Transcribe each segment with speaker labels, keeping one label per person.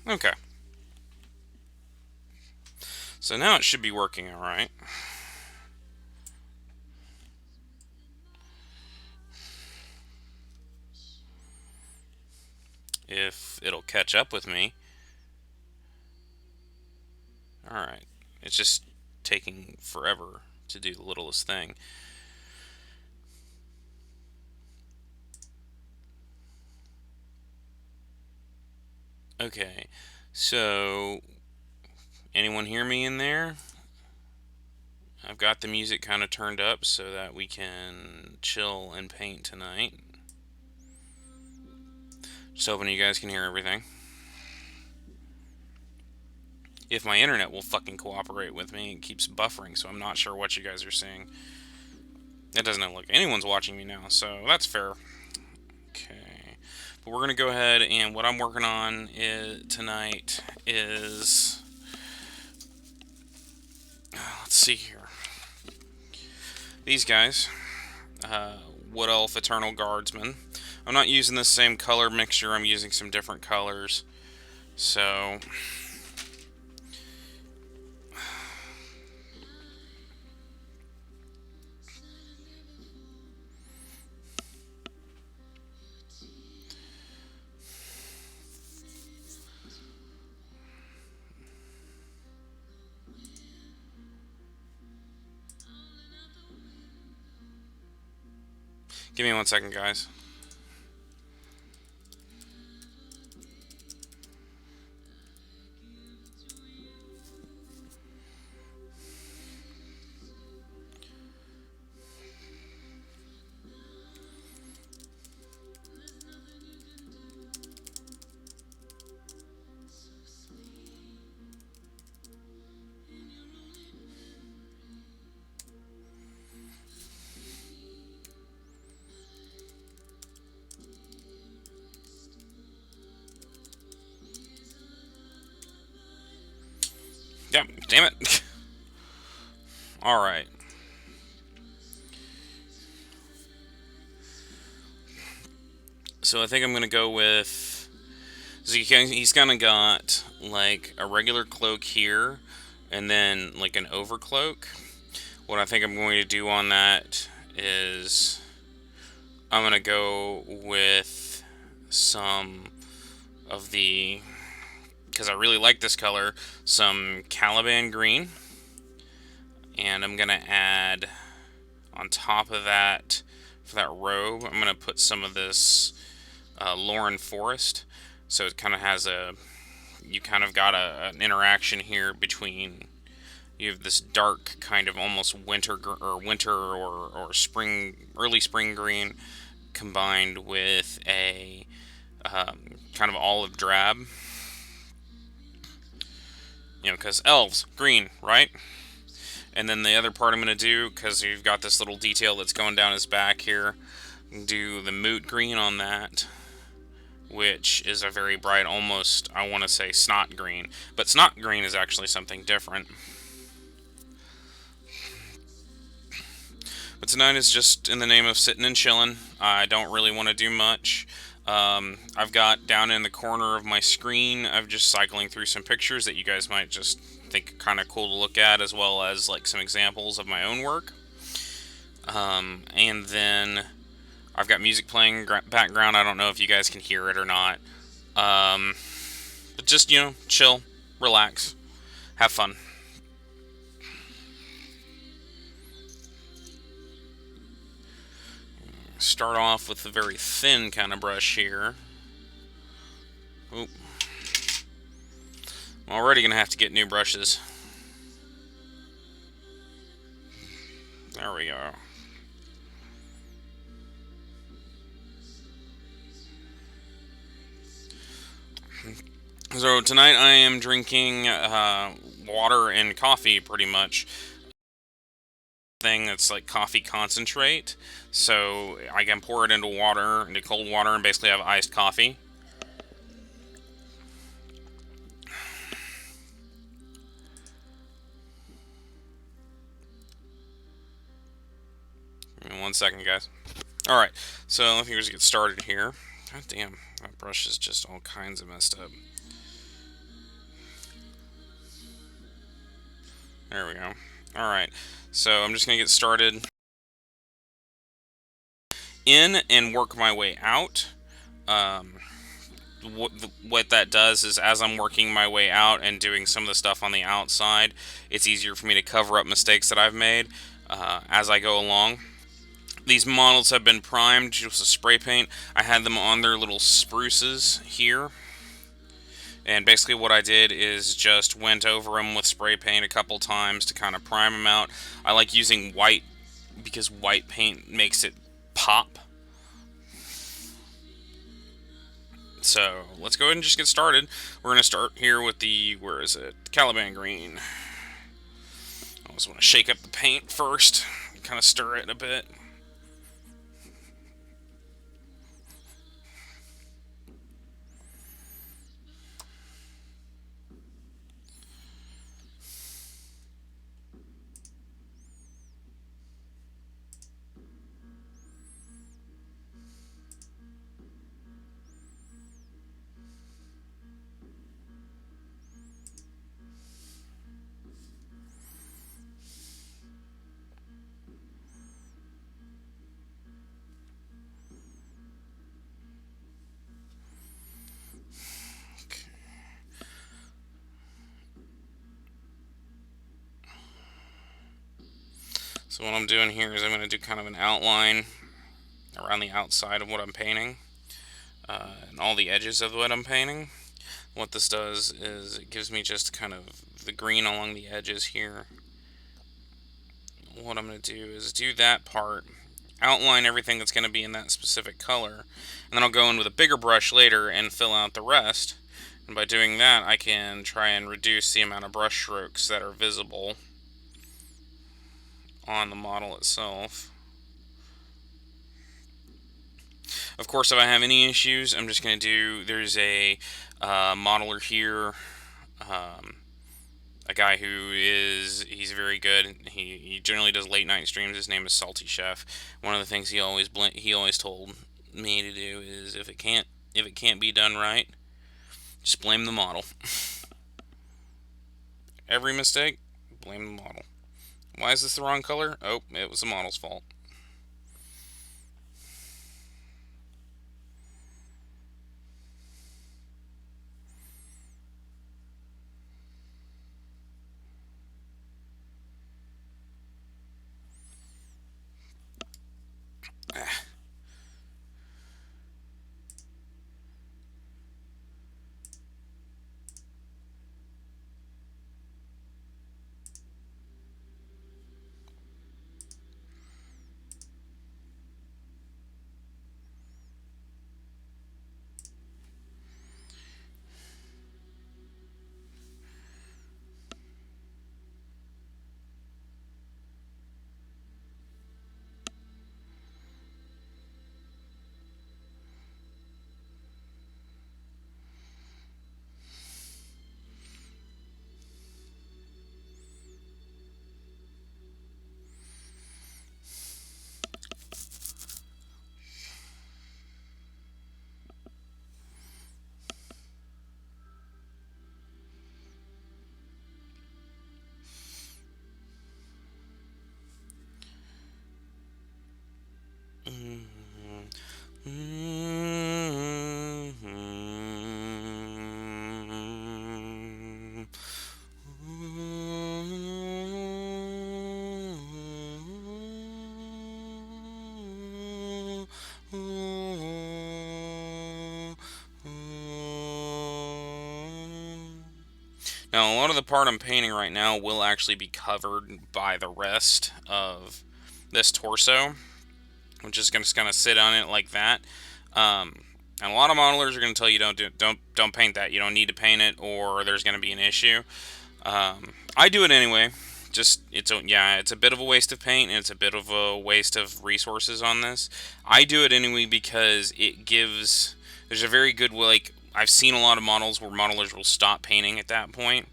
Speaker 1: Okay. So now it should be working alright. If it'll catch up with me. Alright. It's just taking forever to do the littlest thing. Okay. So, anyone hear me in there? I've got the music kind of turned up so that we can chill and paint tonight. Just hoping you guys can hear everything. If my internet will fucking cooperate with me, it keeps buffering, so I'm not sure what you guys are seeing. It doesn't look like anyone's watching me now, so that's fair. Okay. But we're going to go ahead, and what I'm working on tonight is. Let's see here. These guys. Wood Elf Eternal Guardsman. I'm not using the same color mixture, I'm using some different colors. So. Give me 1 second, guys. Yep, damn it. Alright. So I think I'm going to go with. So he's kind of got like a regular cloak here and then like an overcloak. What I think I'm going to do on that is I'm going to go with some of the. Because I really like this color, some Caliban green. And I'm going to add on top of that, for that robe, I'm going to put some of this Lauren Forest. So it kind of has a. You kind of got an interaction here between. You have this dark kind of almost winter or spring, early spring green, combined with a kind of olive drab. Because elves, green, right? And then the other part I'm going to do, because you've got this little detail that's going down his back here, do the moot green on that, which is a very bright, almost, I want to say, snot green. But snot green is actually something different. But tonight is just in the name of sitting and chilling. I don't really want to do much. I've got down in the corner of my screen, I'm just cycling through some pictures that you guys might just think kind of cool to look at, as well as like some examples of my own work. And then I've got music playing background. I don't know if you guys can hear it or not. But just, chill, relax, have fun. Start off with a very thin kind of brush here. Oop. I'm already going to have to get new brushes. There we go. So tonight I am drinking water and coffee pretty much. Thing that's like coffee concentrate. So I can pour it into cold water, and basically have iced coffee. Give me 1 second, guys. Alright, so let me just get started here. God damn, that brush is just all kinds of messed up. There we go. Alright, so I'm just going to get started in and work my way out. Um, what that does is, as I'm working my way out and doing some of the stuff on the outside, it's easier for me to cover up mistakes that I've made as I go along. These models have been primed just with spray paint. I had them on their little spruces here. And basically what I did is just went over them with spray paint a couple times to kind of prime them out. I like using white because white paint makes it pop. So let's go ahead and just get started. We're going to start here with the, where is it? Caliban green. I always want to shake up the paint first, kind of stir it a bit. So what I'm doing here is I'm going to do kind of an outline around the outside of what I'm painting and all the edges of what I'm painting. What this does is it gives me just kind of the green along the edges here. What I'm going to do is do that part, outline everything that's going to be in that specific color, and then I'll go in with a bigger brush later and fill out the rest. And by doing that, I can try and reduce the amount of brush strokes that are visible on the model itself. Of course, if I have any issues, I'm just going to do, there's a modeler here, a guy who he's very good. He generally does late night streams. His name is Salty Chef. One of the things he always told me to do is if it can't be done right, just blame the model. Every mistake, blame the model. Why is this the wrong color? Oh, it was the model's fault. Now, a lot of the part I'm painting right now will actually be covered by the rest of this torso. I'm just gonna kind of sit on it like that. And a lot of modelers are going to tell you don't paint that. You don't need to paint it, or there's going to be an issue. I do it anyway. Just it's a bit of a waste of paint, and it's a bit of a waste of resources on this. I do it anyway because it gives. There's a very good way. Like I've seen a lot of models where modelers will stop painting at that point,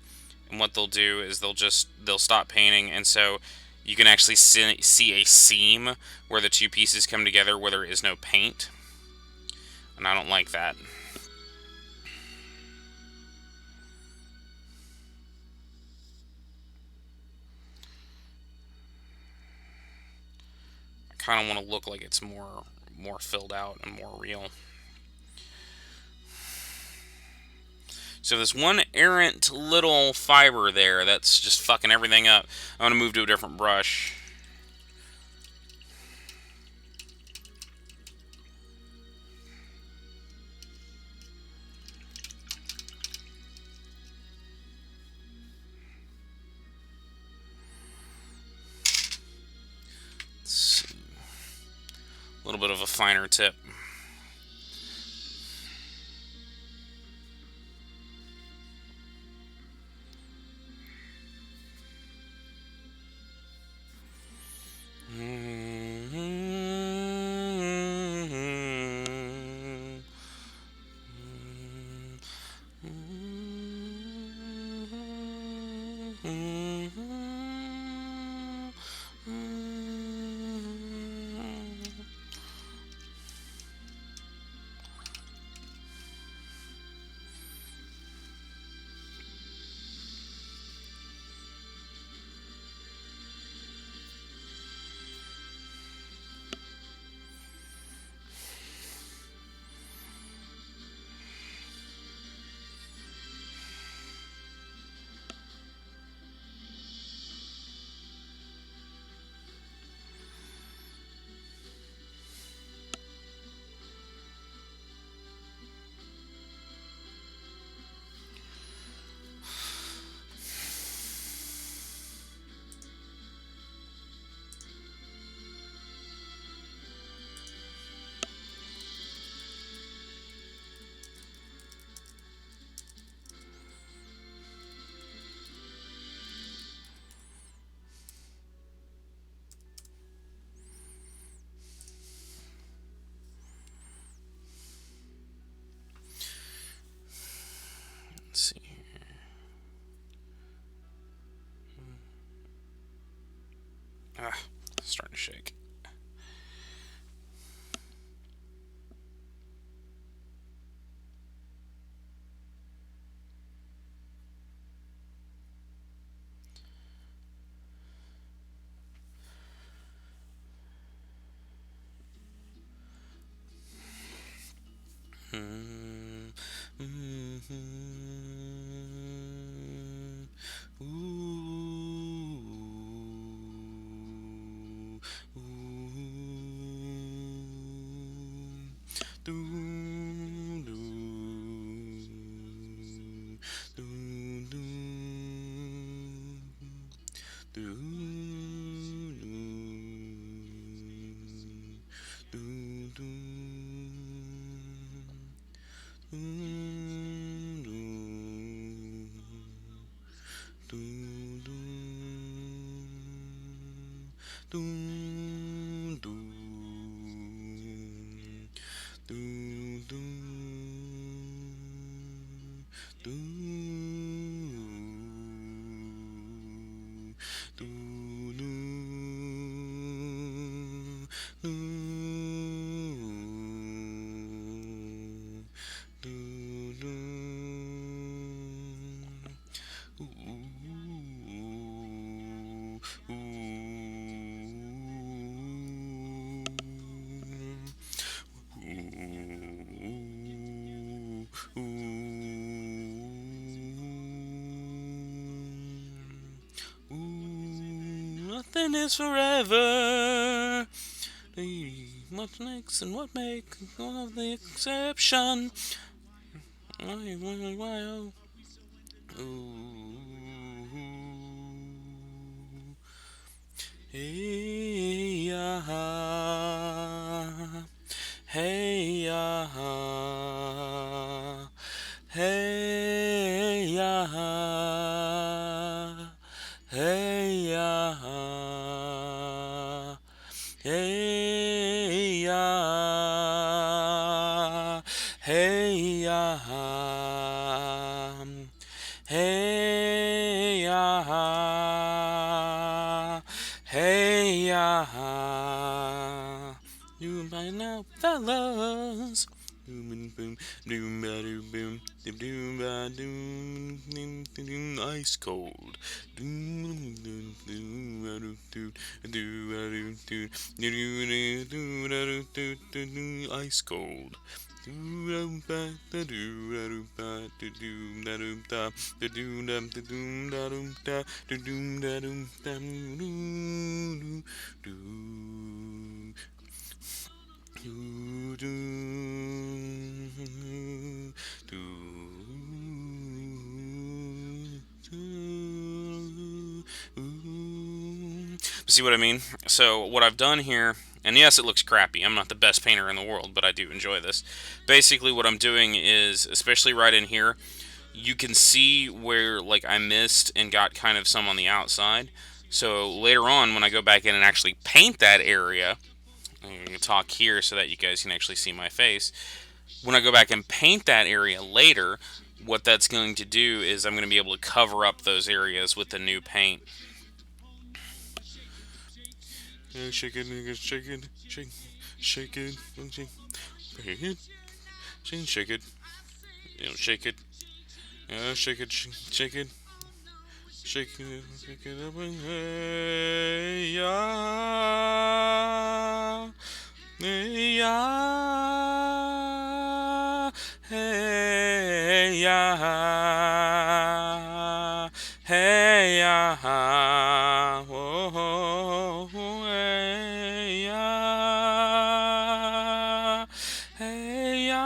Speaker 1: and what they'll do is they'll stop painting, and so you can actually see a seam where the two pieces come together where there is no paint. And I don't like that. kind of want to look like it's more filled out and more real. So this one errant little fiber there that's just fucking everything up. I'm gonna move to a different brush. Let's see. A little bit of a finer tip. Let's see here. Starting to shake. Nothing is forever. What makes and what makes one of the exception? Ooh. Hey ya, hey ya, hey ya, hey ya, hey ya, hey ya, hey ya, hey ya. You by now, fellas. Ice cold. Ice cold. See what I mean? So what I've done here, and yes, it looks crappy. I'm not the best painter in the world, but I do enjoy this. Basically, what I'm doing is, especially right in here, you can see where like I missed and got kind of some on the outside. So later on, when I go back in and actually paint that area, I'm going to talk here so that you guys can actually see my face. When I go back and paint that area later, what that's going to do is I'm going to be able to cover up those areas with the new paint. Shake it, shake it, shake, shake it, shake it, shake it, shake it, shake it, shake it, shake it up and hey ya, hey ya, hey ya, hey ya, whoa, hey ya, hey ya,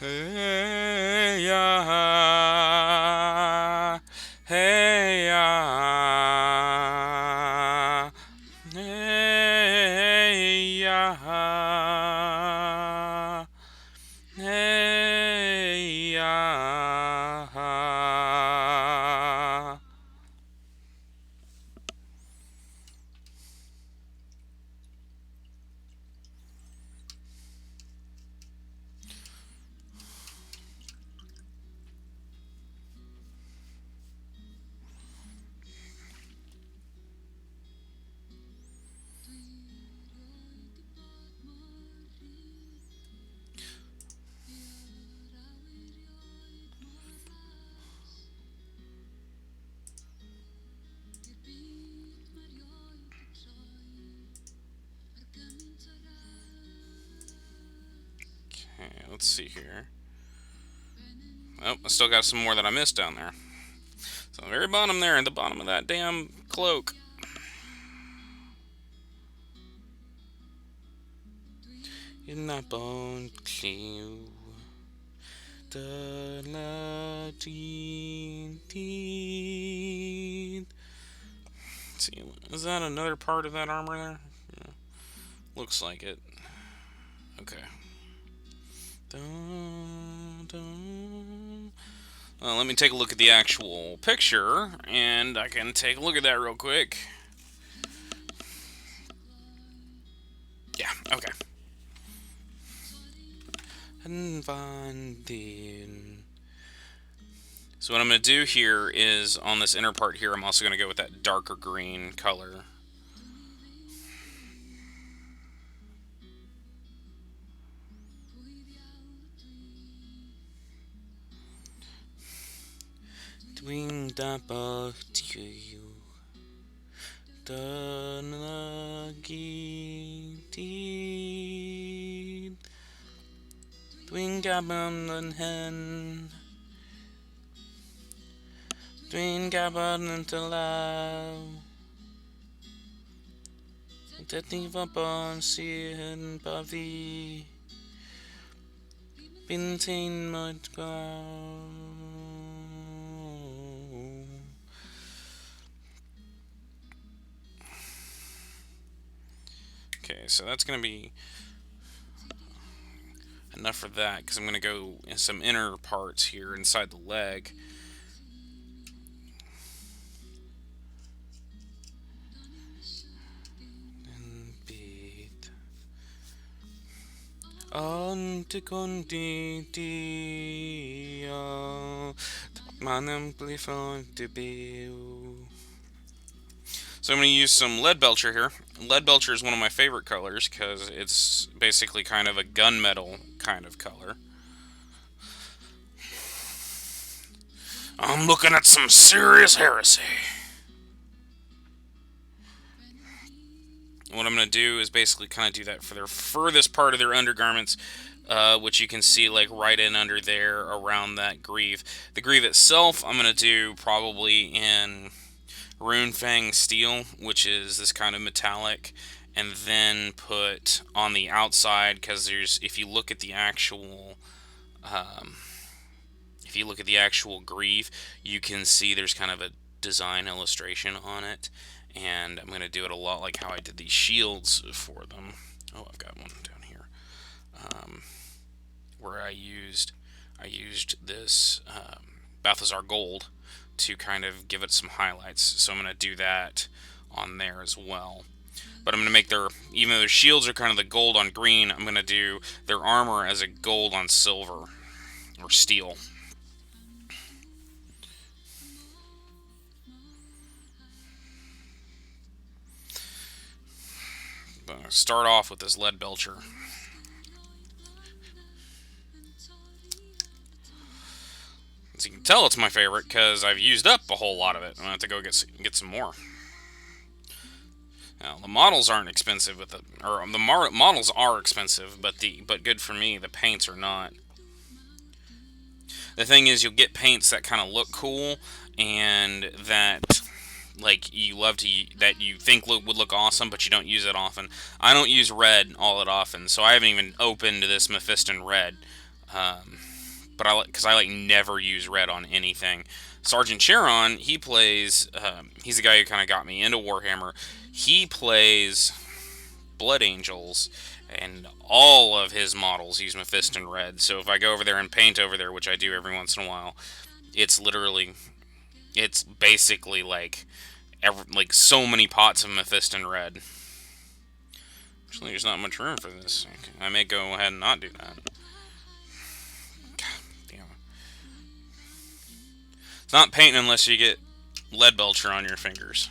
Speaker 1: hey ya, hey ya, hey ya, hey ya. Okay, let's see here. Oh, I still got some more that I missed down there. So the very bottom there, at the bottom of that damn cloak. In that bone clue. See, is that another part of that armor there? Yeah. Looks like it. Okay. Let me take a look at the actual picture, and I can take a look at that real quick. Yeah, okay. So what I'm going to do here is, on this inner part here, I'm also going to go with that darker green color. Twing dapper to you. Twing gabbon hen. Twing gabbon until Tetting vapon sin pavi. Bintain mud ground. Okay, so that's going to be enough for that, because I'm going to go in some inner parts here inside the leg. And beat on to condidio manam plifon to be. So I'm going to use some lead belcher here. Lead belcher is one of my favorite colors because it's basically kind of a gunmetal kind of color. I'm looking at some serious heresy. What I'm going to do is basically kind of do that for their furthest part of their undergarments, which you can see like right in under there around that greave. The greave itself, I'm going to do probably in Runefang steel, which is this kind of metallic, and then put on the outside, because there's, um, if you look at the actual greave, you can see there's kind of a design illustration on it, and I'm going to do it a lot like how I did these shields for them. Oh, I've got one down here, um, where I used this Balthazar gold to kind of give it some highlights. So I'm going to do that on there as well. But I'm going to make their, even though their shields are kind of the gold on green, I'm going to do their armor as a gold on silver or steel. But I'm going to start off with this lead belcher. As you can tell, it's my favorite because I've used up a whole lot of it. I'm going to have to go get some more. Now, the models aren't expensive, models are expensive, but good for me. The paints are not. The thing is, you'll get paints that kind of look cool and that like that you think would look awesome, but you don't use it often. I don't use red all that often, so I haven't even opened this Mephiston red. But because I like never use red on anything. Sergeant Charon, he plays. He's the guy who kind of got me into Warhammer. He plays Blood Angels, and all of his models use Mephiston red. So if I go over there and paint over there, which I do every once in a while, it's basically like so many pots of Mephiston red. Actually, there's not much room for this. I may go ahead and not do that. It's not painting unless you get lead belcher on your fingers.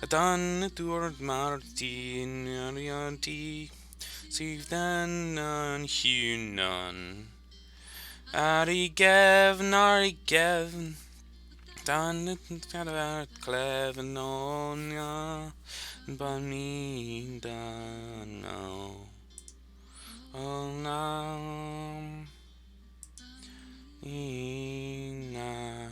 Speaker 1: Adan dur Martin Arianti Sivdan Hunan Arigev Dan Clevenonia Bani Dano Oh no Ina.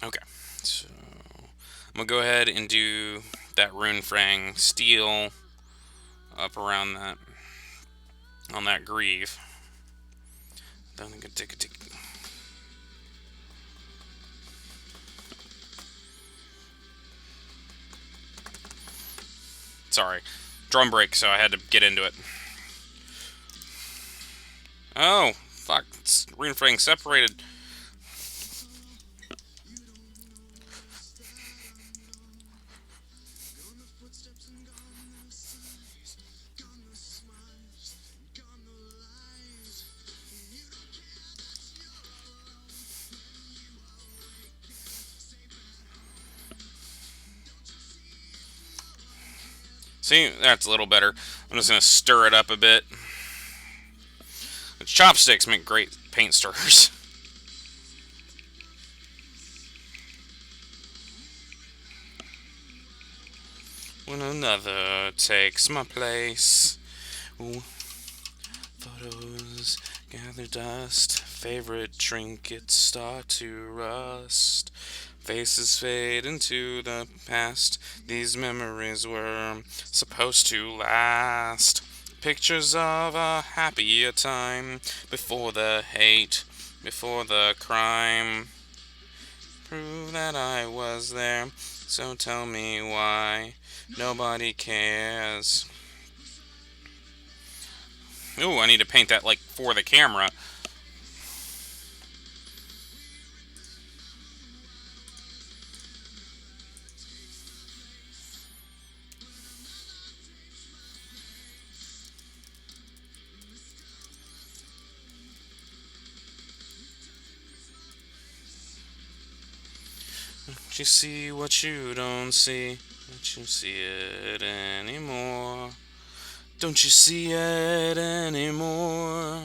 Speaker 1: Okay, so I'm gonna go ahead and do that Runefang steel up around that on that greave. Then I'm gonna take a Sorry, drum break, so I had to get into it. Oh, fuck, it's Runefang separated. See, that's a little better. I'm just going to stir it up a bit. The chopsticks make great paint stirrers. When another takes my place, ooh, photos gather dust, favorite trinkets start to rust. Faces fade into the past. These memories were supposed to last. Pictures of a happier time before the hate, before the crime. Prove that I was there, so tell me why nobody cares. Ooh, I need to paint that like for the camera. Don't you see what you don't see? Don't you see it anymore? Don't you see it anymore?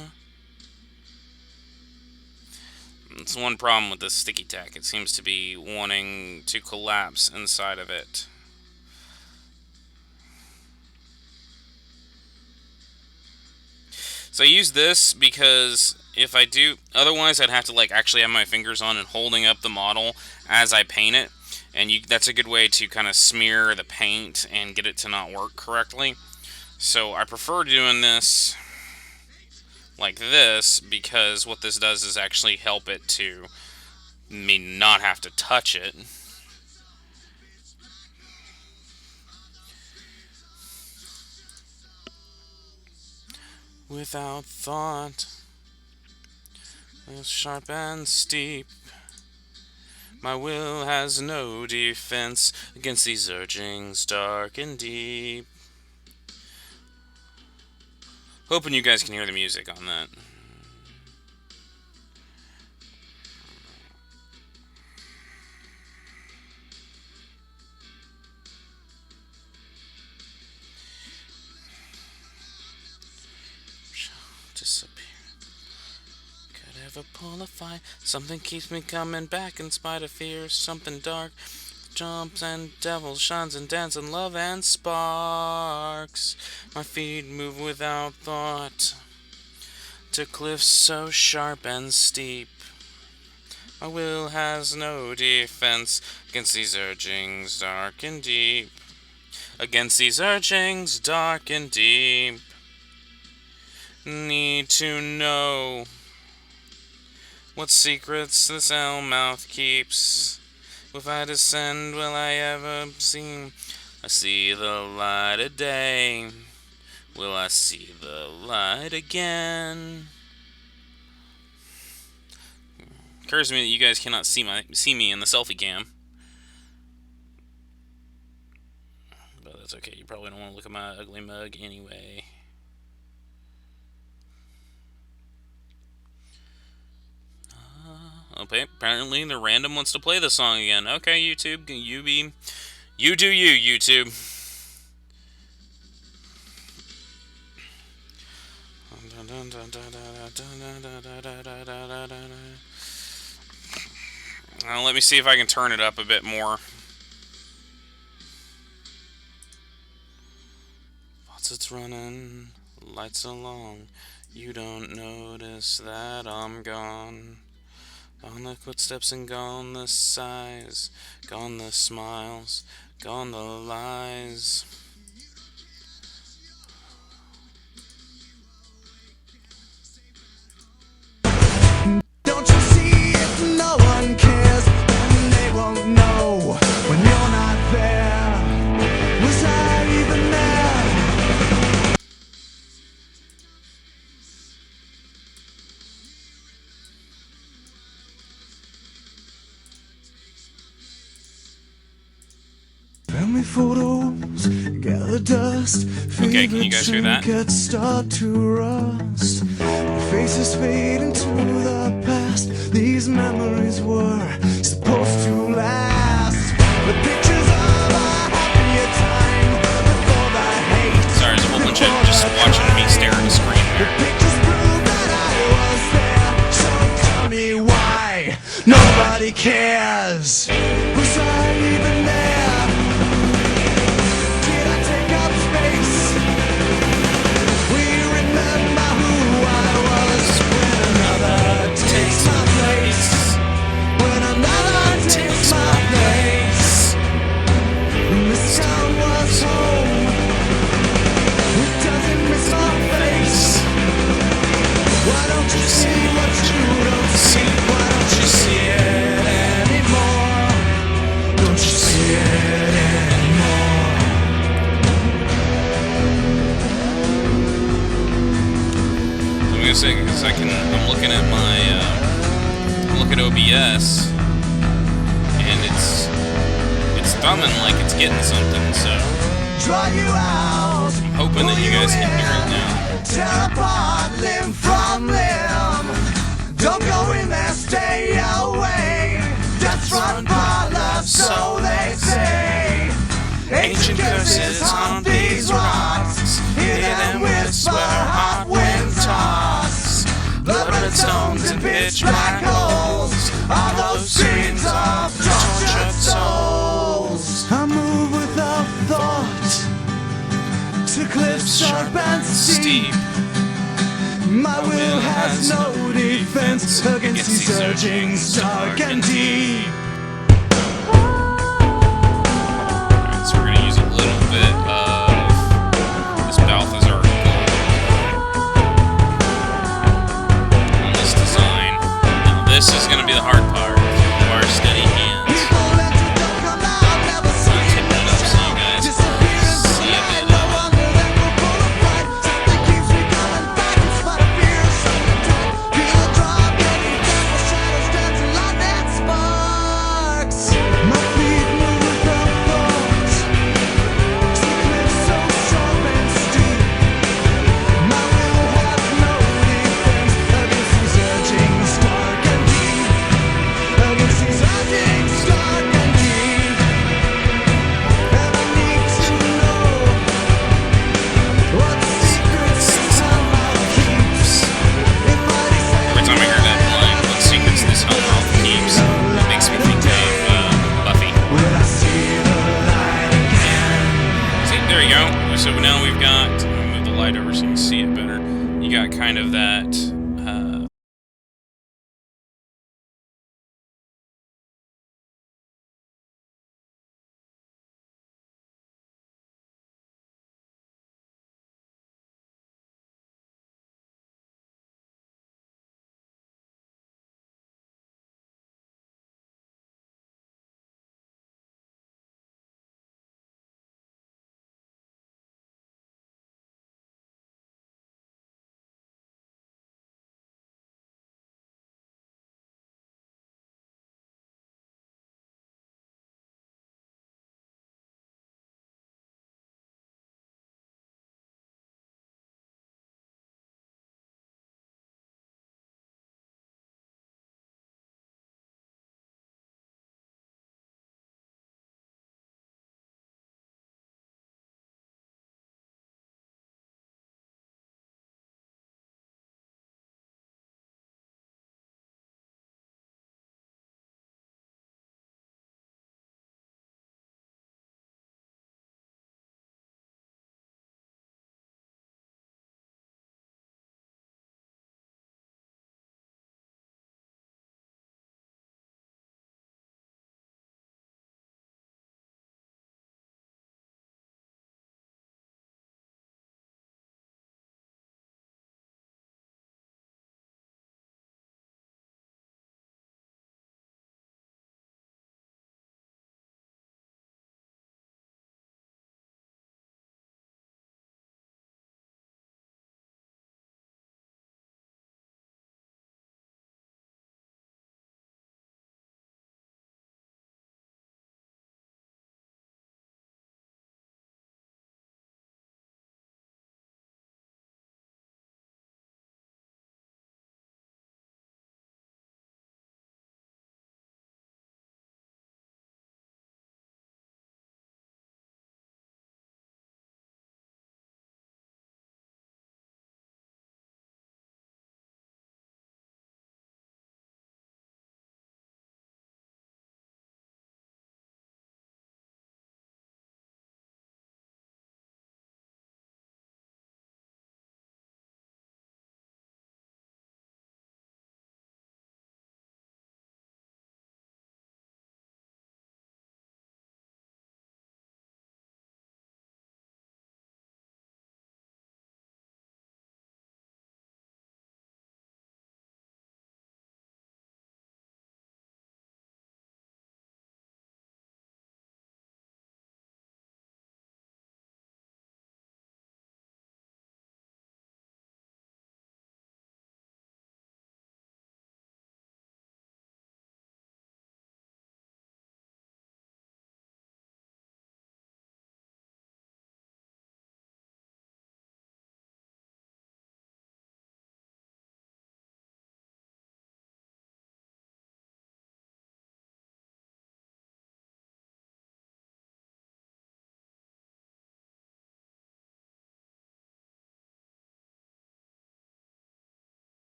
Speaker 1: That's one problem with this sticky tack. It seems to be wanting to collapse inside of it. So I use this because if I do, otherwise I'd have to like actually have my fingers on and holding up the model as I paint it, and that's a good way to kind of smear the paint and get it to not work correctly. So I prefer doing this like this because what this does is actually help it to not have to touch it. Without thought, sharp and steep, my will has no defense against these urgings dark and deep. Hoping you guys can hear the music on that. Disappear. Could ever pull a fight? Something keeps me coming back in spite of fear. Something dark jumps and devil shines and dance in love and sparks. My feet move without thought to cliffs so sharp and steep. My will has no defense against these urgings dark and deep. Against these urgings dark and deep. Need to know what secrets this mouth keeps. If I descend, will I ever see? I see the light of day. Will I see the light again? Occurs to me that you guys cannot see me in the selfie cam, but that's okay. You probably don't want to look at my ugly mug anyway. Okay, apparently the random wants to play the song again. Okay, YouTube, you do you, YouTube. Now let me see if I can turn it up a bit more. Faucets running, lights along. You don't notice that I'm gone. Gone the footsteps and gone the sighs, gone the smiles, gone the lies.
Speaker 2: Don't you see if no one cares, then they won't know when you're not there. Was I even there? Family photos, gather dust.
Speaker 1: Okay, can you guys hear that?
Speaker 2: Trinkets start to rust. Faces fade into the past. These memories were supposed to last. The pictures of a happier time before the hate.
Speaker 1: Sorry, there's a whole bunch of just watching me stare at the screen
Speaker 2: The
Speaker 1: there.
Speaker 2: pictures prove that I was there. So tell me why nobody cares. Was I even there? Did I take up space? We remember who I was when another takes my place. When another takes my place. This town was home. It doesn't miss my face. Why don't you see what you don't see? Why don't you see it anymore? Don't you see it anymore?
Speaker 1: I'm gonna say because I'm looking at look at OBS, and it's thumbing like it's getting something. So
Speaker 2: Draw you out.
Speaker 1: I'm hoping that you guys can hear it now.
Speaker 2: Tear apart limb from limb. Don't go in there, stay away. Death front parlor, so curses haunt these rocks. Hear them whisper, hot wind toss. Blood-red stones and pitch black holes are those screams of tortured souls. I move without thought to cliffs sharp and steep. My will has no defense against these urgings dark and deep.
Speaker 1: Alright, so we're going to use a little bit of this Balthazar gold on this design. Now this is going to be the hard part of our steady hands.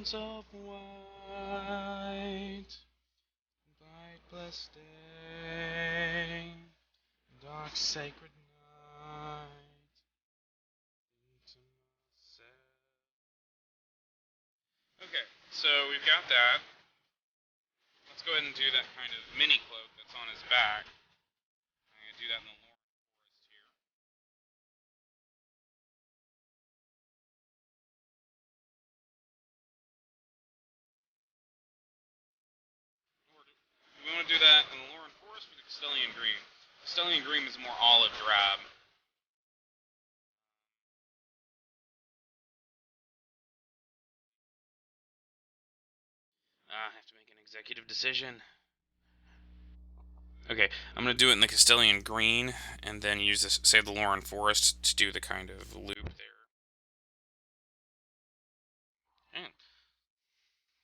Speaker 1: Sounds of white, bright blessed day, dark sacred night, into myself. Okay, so we've got that. Let's go ahead and do that kind of mini cloak that's on his back. I'm going to do that in the Lorne Forest here. We want to do that in the Lorne Forest with the Castellian Green. Castellian Green is more olive drab. I have to make an executive decision. Okay, I'm going to do it in the Castellian Green, and then use this, save the Lorne Forest to do the kind of loop there. And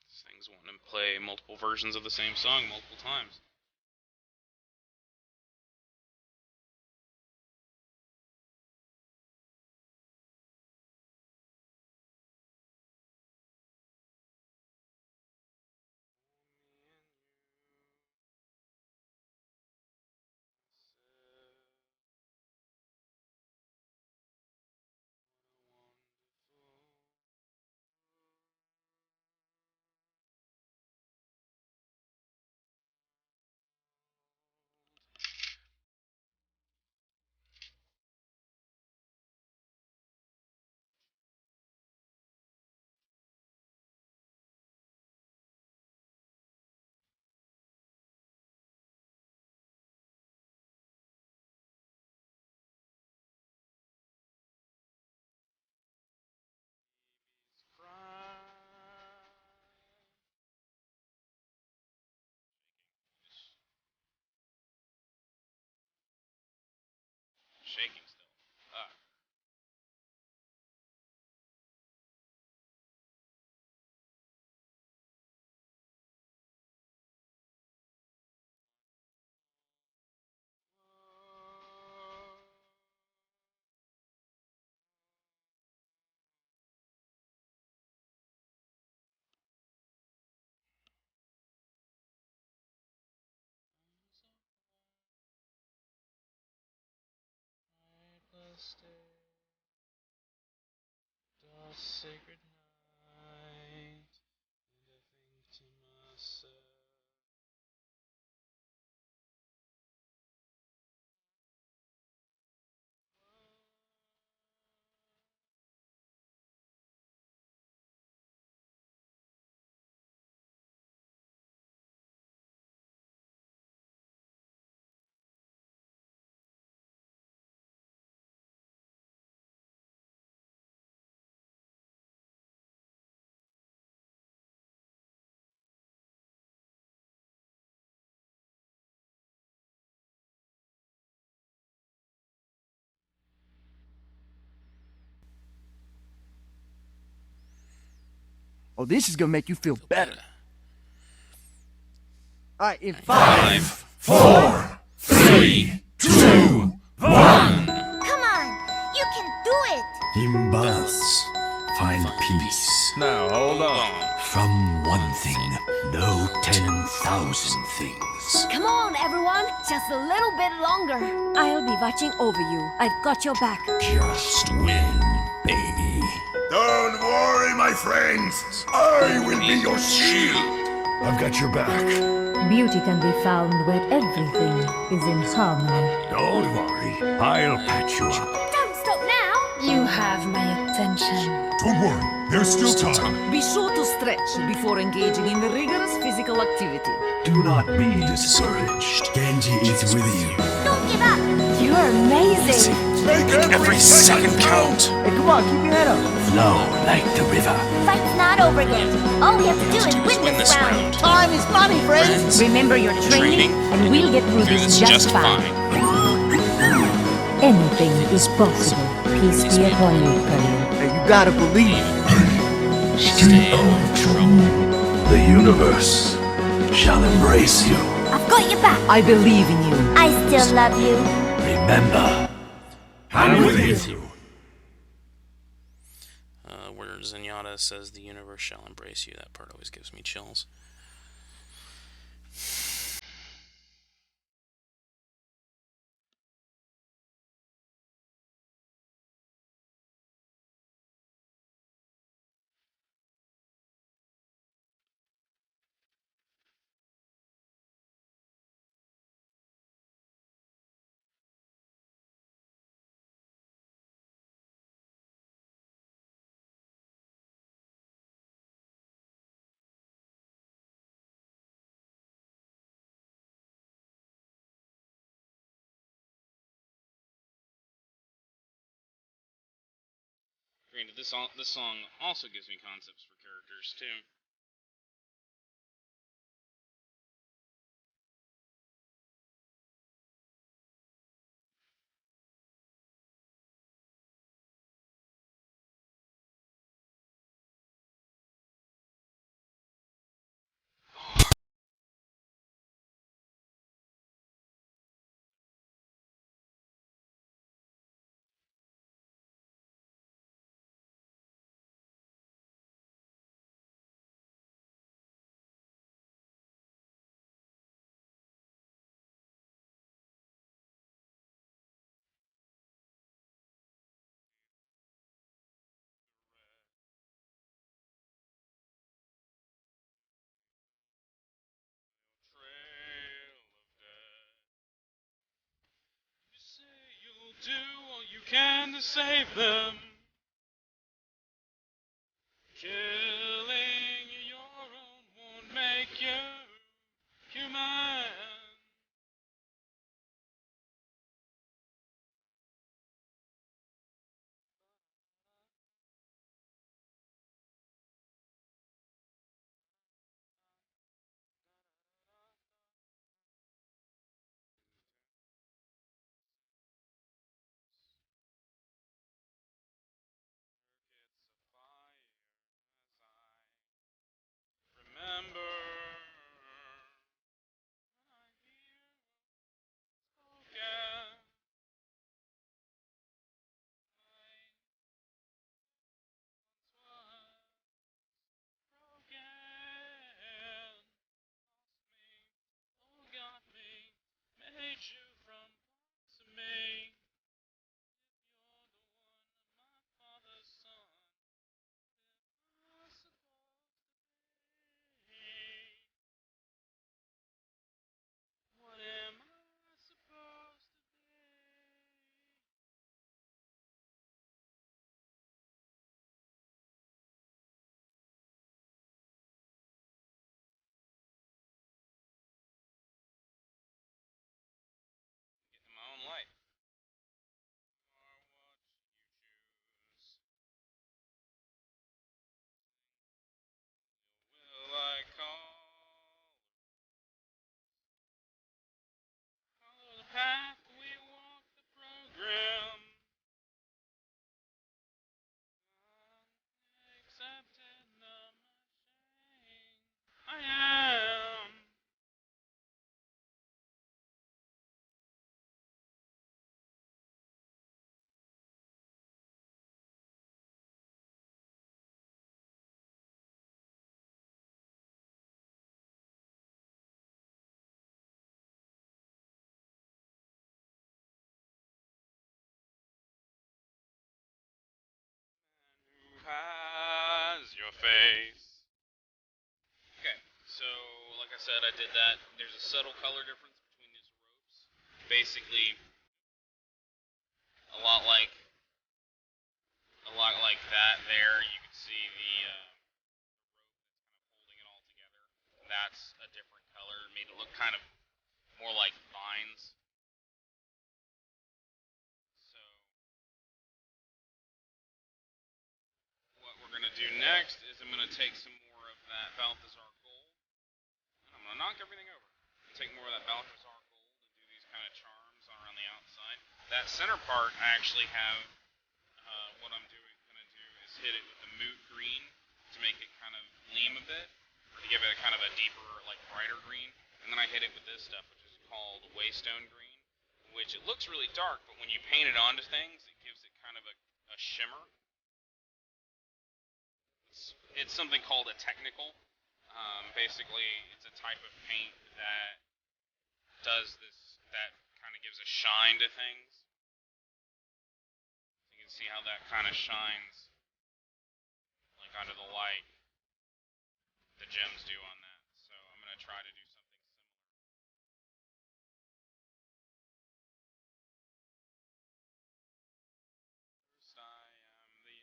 Speaker 1: this thing's wanting to play multiple versions of the same song multiple times. Shaking still. Sacred night, and I think to myself.
Speaker 3: Oh, this is gonna make you feel better. All right, in
Speaker 1: Five,
Speaker 4: 4, 3, 2, 1.
Speaker 5: Come on, you can do it!
Speaker 4: In balance, find peace.
Speaker 2: Now, hold on.
Speaker 4: From one thing, no 10,000 things.
Speaker 5: Come on, everyone, just a little bit longer.
Speaker 6: I'll be watching over you. I've got your back.
Speaker 4: Just win, baby.
Speaker 7: Don't worry, my friends. I will be your shield.
Speaker 4: I've got your back.
Speaker 6: Beauty can be found where everything is in harmony.
Speaker 4: Don't worry, I'll patch you up.
Speaker 5: Don't stop now!
Speaker 6: You have my attention.
Speaker 7: Don't worry, there's still time.
Speaker 6: Be sure to stretch before engaging in rigorous physical activity.
Speaker 4: Do not be discouraged. Genji is with you.
Speaker 5: Don't give up!
Speaker 6: You're amazing.
Speaker 7: Make
Speaker 1: every second count.
Speaker 3: Hey, come on, keep your head up.
Speaker 4: Flow like the river.
Speaker 5: Fight's not over yet. All we have to do is win this round.
Speaker 3: Time is money, friends.
Speaker 6: Remember your training, and we'll get through this just fine. Anything is possible. Peace be upon you, Kareem.
Speaker 3: Hey, you gotta believe.
Speaker 4: Stay true. The universe shall embrace you.
Speaker 5: I've got your back.
Speaker 6: I believe in you.
Speaker 5: I still love you.
Speaker 4: Remember, I'm with you.
Speaker 1: Where Zenyatta says the universe shall embrace you. That part always gives me chills. Granted, this song also gives me concepts for characters too. Trail of death. You say you'll do all you can to save them. Killing your own won't make you human. It's a fire as I remember. I hear spoken. Made you from parts of me. You're the one of my father's son. What am I supposed to be? What am I supposed to be? Get in my own life. You are what you choose. Will I follow the path we walk the program? Accepted the machine. I am. Who has your face? Okay, so like I said, I did that. There's a subtle color difference between these ropes. Basically, a lot like that. There, you can see the rope that's kind of holding it all together. That's a different color. It made it look kind of more like vines. So what we're gonna do next is I'm gonna take some more of that Balthazar gold, and I'm gonna knock everything over. Take more of that Balthazar gold and do these kind of charms around the outside. That center part, I actually have what I'm gonna do is hit it with the moot green to make it kind of gleam a bit, or to give it a kind of a deeper, like brighter green. And then I hit it with this stuff, which is called Waystone green, which it looks really dark, but when you paint it onto things, it gives it kind of a shimmer. It's it's something called a technical. Basically, it's a type of paint that does this, that kind of gives a shine to things. You can see how that kind of shines, like under the light, the gems do on that. So I'm going to try to do something similar. First, I am the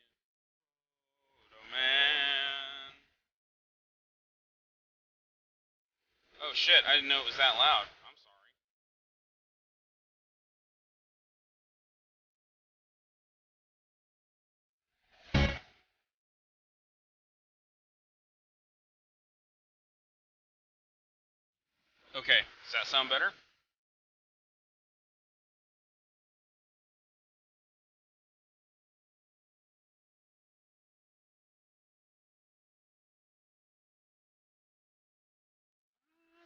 Speaker 1: photo man. Oh shit, I didn't know it was that loud. I'm sorry. Okay, does that sound better?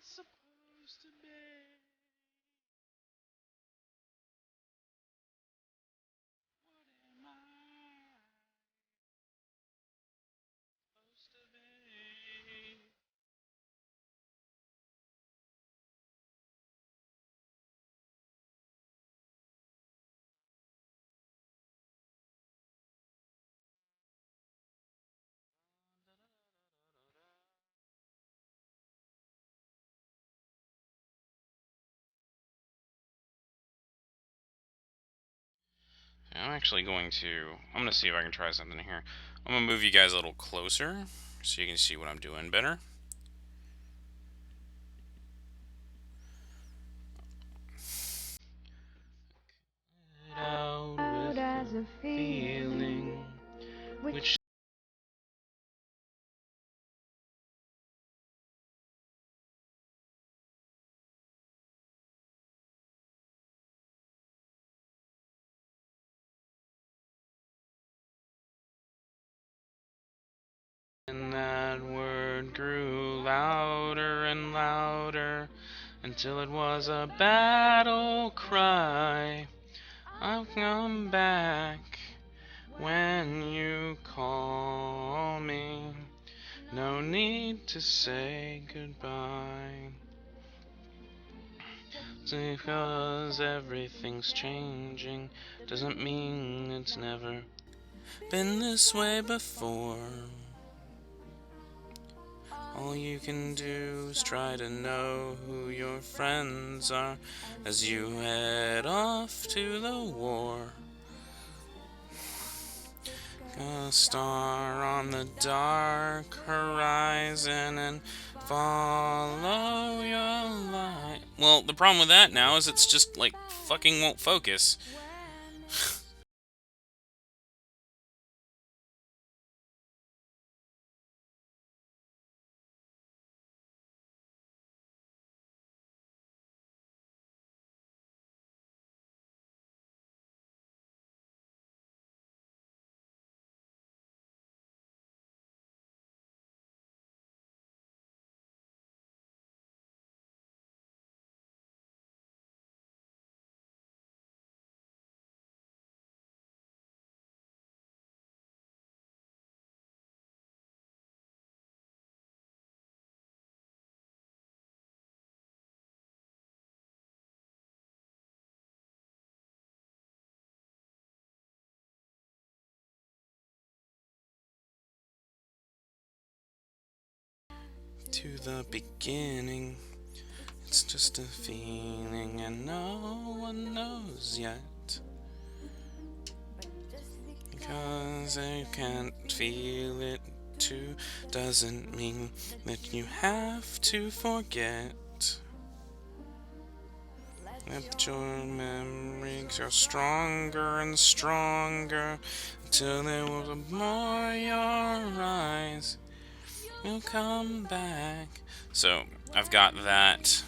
Speaker 1: Supposed to be. What am I supposed to be? I'm actually going to, I'm going to see if I can try something here. I'm going to move you guys a little closer so you can see what I'm doing better. Out as a feeling which and that word grew louder and louder until it was a battle cry. I'll come back when you call me. No need to say goodbye. Because everything's changing doesn't mean it's never been this way before. All you can do is try to know who your friends are as you head off to the war. A star on the dark horizon and follow your light. Well, the problem with that now is it's just like fucking won't focus. To the beginning, it's just a feeling and no one knows yet. Because I can't feel it too doesn't mean that you have to forget. Let your memories grow stronger and stronger until there will be more your eyes. You'll come back. So I've got that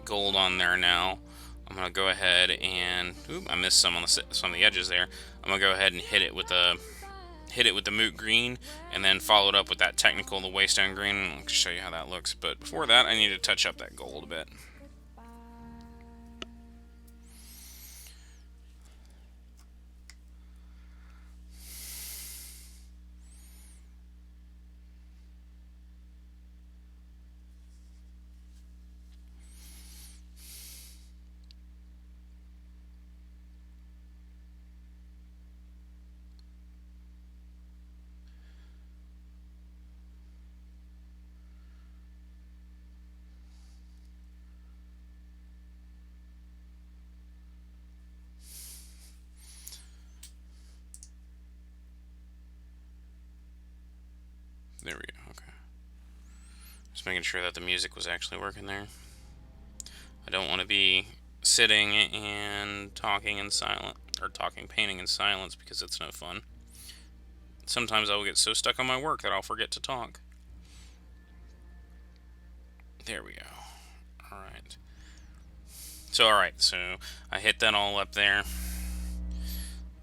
Speaker 1: gold on there now. I'm gonna go ahead and I missed some on the edges there. I'm gonna go ahead and hit it with the moot green, and then follow it up with that technical, the waystone green. I'll show you how that looks. But before that, I need to touch up that gold a bit. Just making sure that the music was actually working there. I don't want to be sitting and talking in silence, or painting in silence, because it's no fun. Sometimes I will get so stuck on my work that I'll forget to talk. There we go. Alright. So I hit that all up there.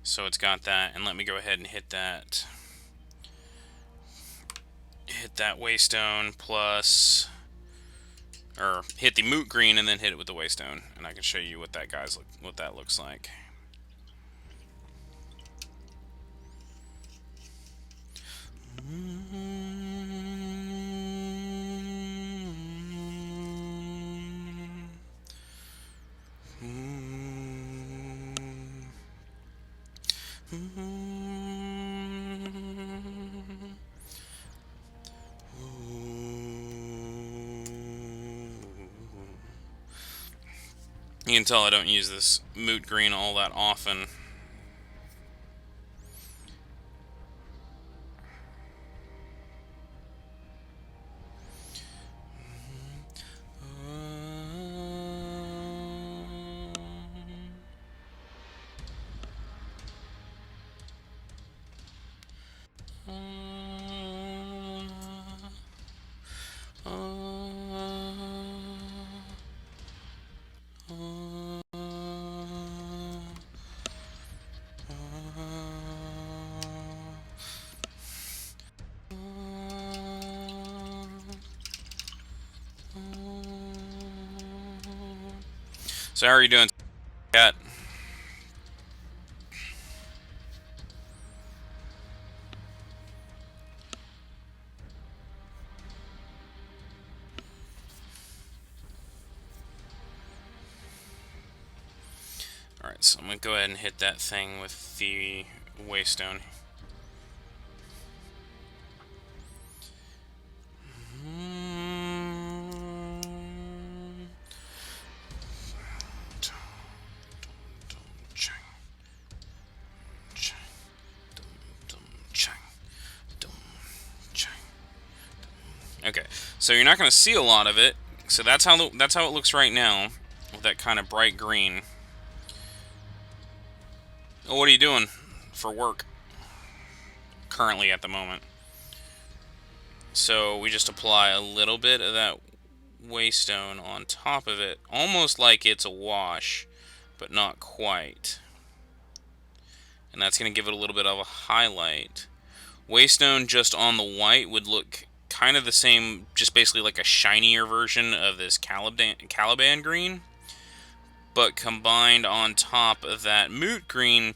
Speaker 1: So it's got that, and let me go ahead and hit that waystone plus, or hit the moot green and then hit it with the waystone, and I can show you what that looks like. You can tell I don't use this moot green all that often. So how are you doing, cat? Alright, so I'm going to go ahead and hit that thing with the waystone. Okay, so you're not going to see a lot of it. So that's how it looks right now, with that kind of bright green. What are you doing for work currently at the moment? So we just apply a little bit of that waystone on top of it, almost like it's a wash, but not quite. And that's going to give it a little bit of a highlight. Waystone just on the white would look kind of the same, just basically like a shinier version of this Caliban green, but combined on top of that moot green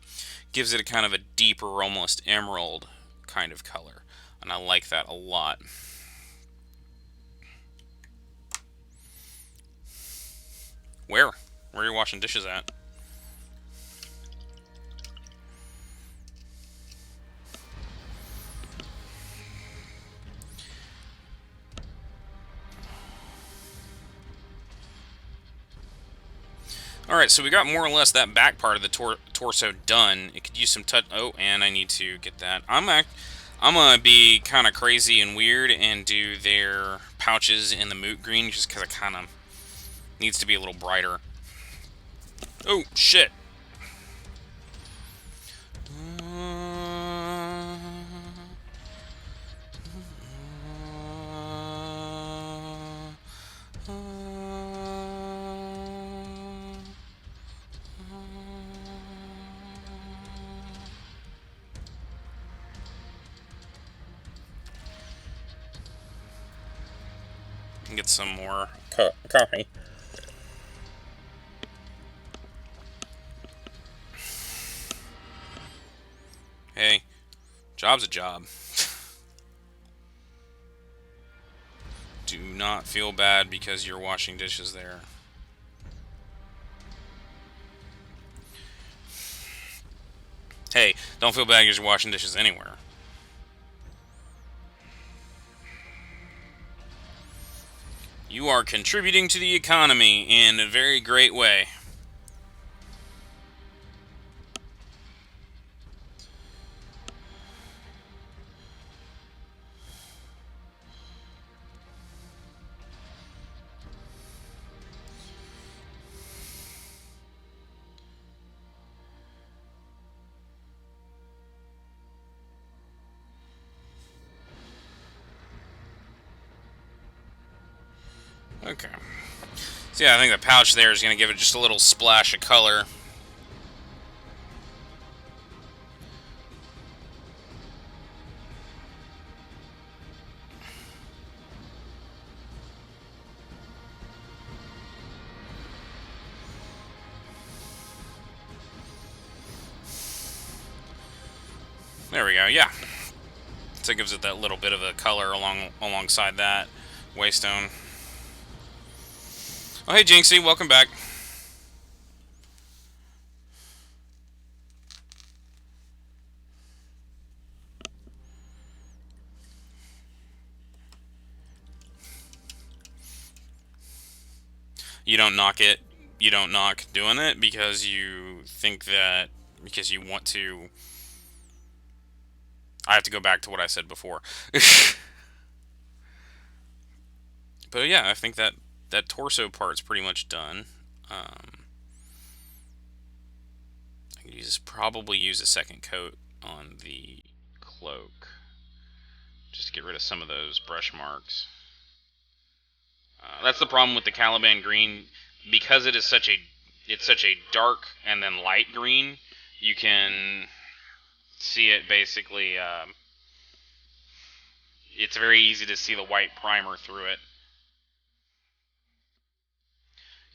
Speaker 1: gives it a kind of a deeper, almost emerald kind of color, and I like that a lot. Where are you washing dishes at? Alright, so we got more or less that back part of the torso done. It could use some touch. Oh, and I need to get that. I'm gonna be kind of crazy and weird and do their pouches in the moot green, just because it kind of needs to be a little brighter. Oh, shit. Get some more coffee. Hey, job's a job. Do not feel bad because you're washing dishes there. Hey, don't feel bad because you're washing dishes anywhere. You are contributing to the economy in a very great way. Okay. So yeah, I think the pouch there is going to give it just a little splash of color. There we go, yeah. So it gives it that little bit of a color alongside that waystone. Oh, hey, Jinxie, welcome back. You don't knock it. You don't knock doing it because you think that because you want to. I have to go back to what I said before. But yeah, I think that torso part's pretty much done. I could probably use a second coat on the cloak just to get rid of some of those brush marks. That's the problem with the Caliban green, because it's such a dark and then light green. You can see it basically. It's very easy to see the white primer through it.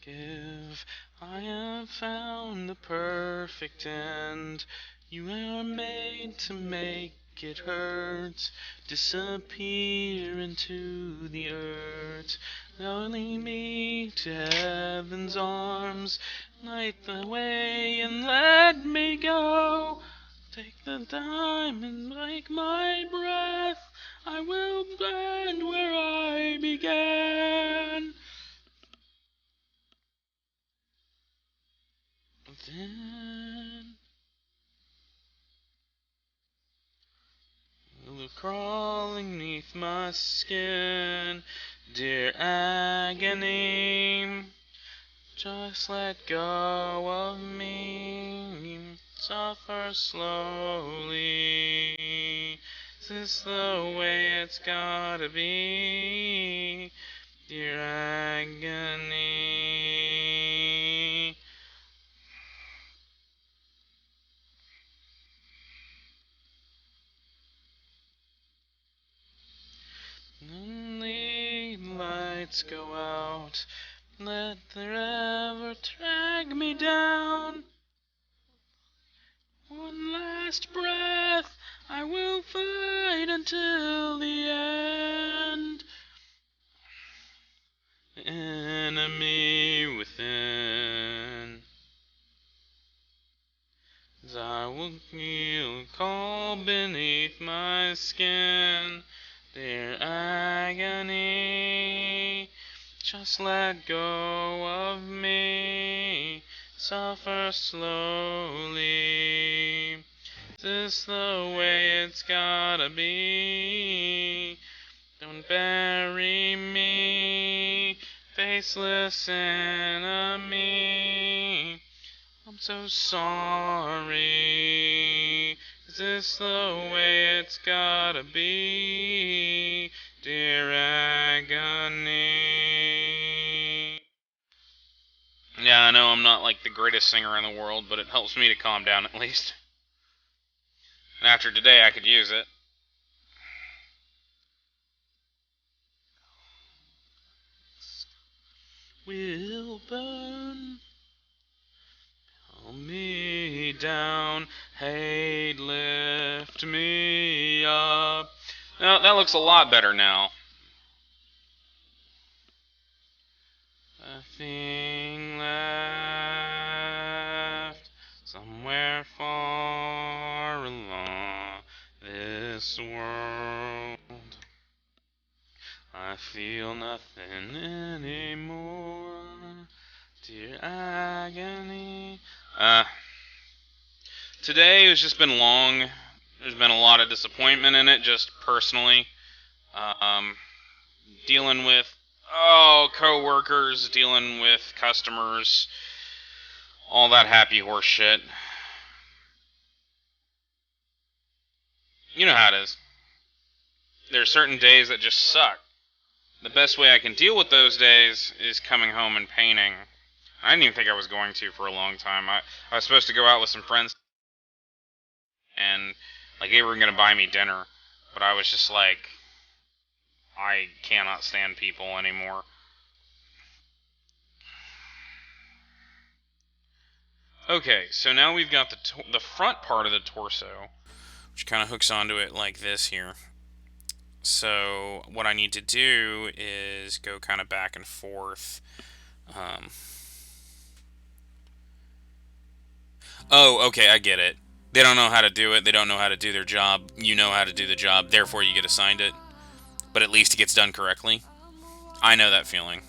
Speaker 1: Give, I have found the perfect end. You are made to make it hurt. Disappear into the earth. Lead me to heaven's arms. Light the way and let me go. Take the time and take my breath. I will end where I began. Then you're crawling neath my skin, dear agony. Just let go of me, suffer slowly. Is this the way it's gotta be, dear agony? When the lights go out, let the river drag me down. One last breath, I will fight until the end. The enemy within, as I will feel call beneath my skin. Their agony, just let go of me, suffer slowly. Is this the way it's gotta be? Don't bury me, faceless enemy. I'm so sorry. Is this the way it's gotta be, dear agony? Yeah, I know I'm not like the greatest singer in the world, but it helps me to calm down at least. And after today, I could use it. Will burn. Pull me down, hate lift me up. Now, that looks a lot better now. Nothing left, somewhere far along this world. I feel nothing anymore, dear agony. Today has just been long. There's been a lot of disappointment in it, just personally. Dealing with, co-workers, dealing with customers, all that happy horse shit. You know how it is. There are certain days that just suck. the best way I can deal with those days is coming home and painting. I didn't even think I was going to for a long time. I was supposed to go out with some friends, and like they were going to buy me dinner, but I was just like, I cannot stand people anymore. Okay, so now we've got the front part of the torso, which kind of hooks onto it like this here. So what I need to do is go kind of back and forth. Oh, okay, I get it. They don't know how to do it. They don't know how to do their job. You know how to do the job, therefore you get assigned it. But at least it gets done correctly. I know that feeling.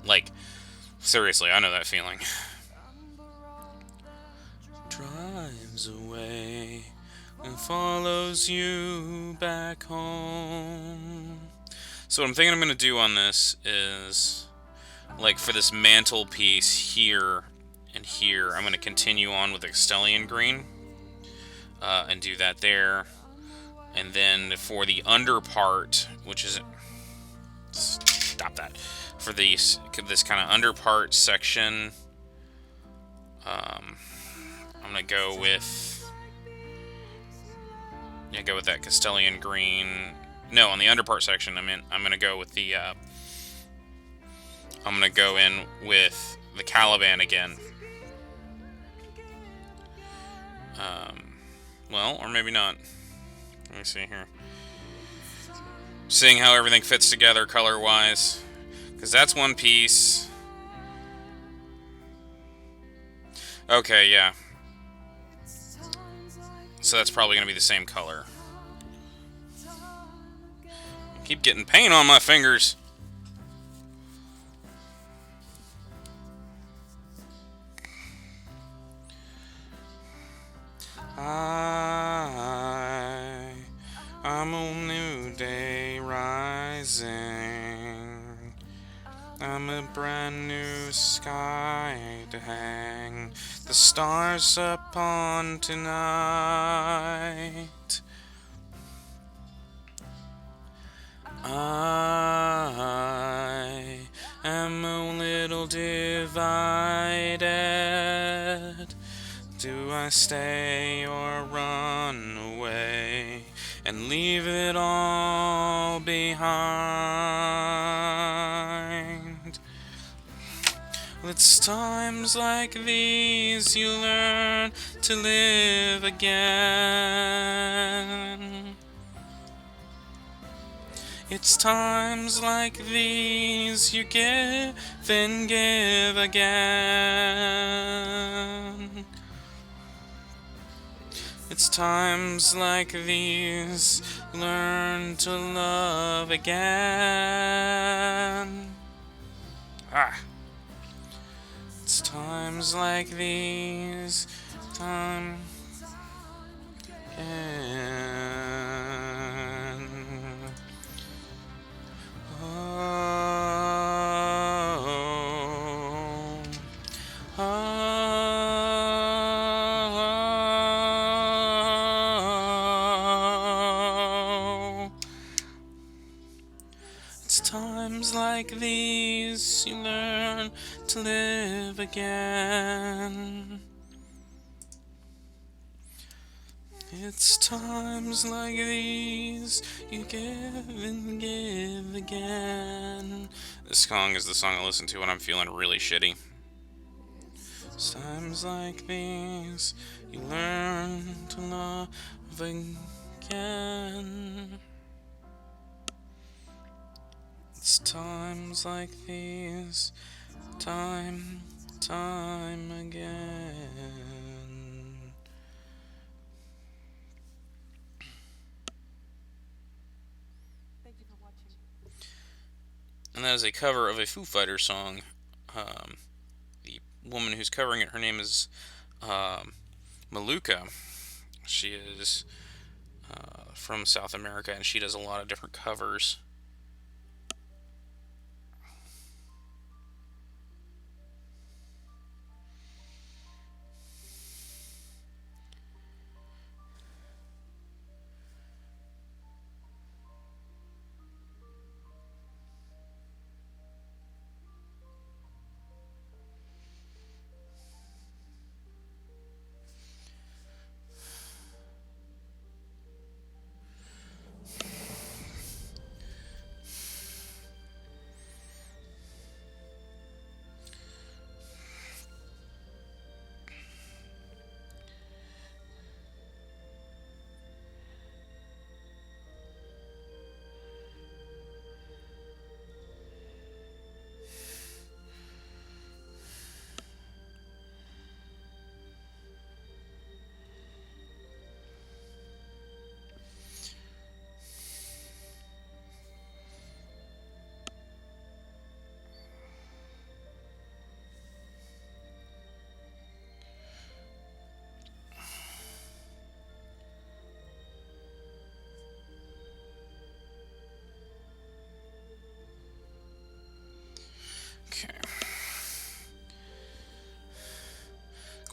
Speaker 1: Like, seriously, I know that feeling. Drives away and follows you back home. So what I'm thinking I'm going to do on this is, like for this mantle piece here and here, I'm going to continue on with Castellian green and do that there. And then for the under part, which is... Stop that. For this kind of under part section, I'm going to go with... Yeah, go with that Castellian green. No, on the under part section, I'm going to go with the... I'm going to go in with the Caliban again. Well, or maybe not. Let me see here. Seeing how everything fits together color-wise. Because that's one piece. Okay, yeah. So that's probably going to be the same color. Keep getting paint on my fingers. I'm a new day rising. I'm a brand new sky to hang the stars upon tonight. I am a little divided. Do I stay or run away and leave it all behind? It's times like these you learn to live again. It's times like these you give and give again. It's times like these you learn to love again. It's times like these, time again. It's times like these you learn to live again. It's times like these you give and give again. This song is the song I listen to when I'm feeling really shitty. It's times like these you learn to love again. It's times like these, time again. And that is a cover of a Foo Fighters song. The woman who's covering it, her name is Maluka. She is from South America, and she does a lot of different covers.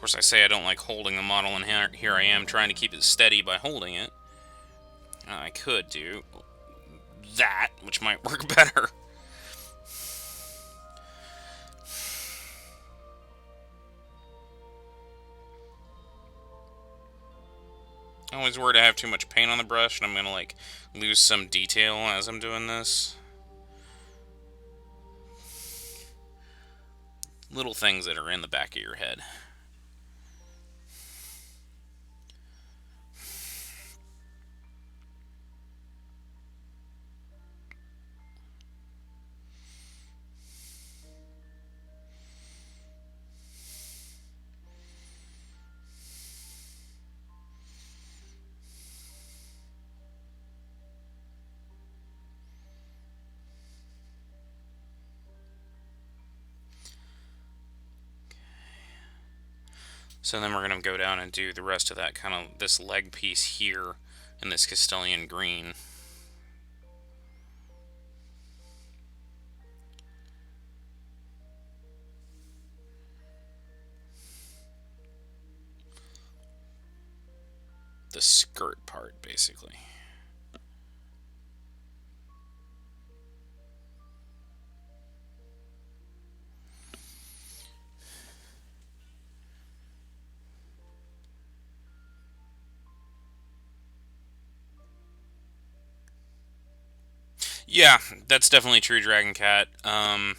Speaker 1: course, I say I don't like holding the model, and here I am trying to keep it steady by holding it. I could do that, which might work better. I'm always worried I have too much paint on the brush, and I'm going to, like, lose some detail as I'm doing this. Little things that are in the back of your head. So then we're going to go down and do the rest of that, kind of this leg piece here in this Castilian green. The skirt part, basically. Yeah, that's definitely true, Dragon Cat. I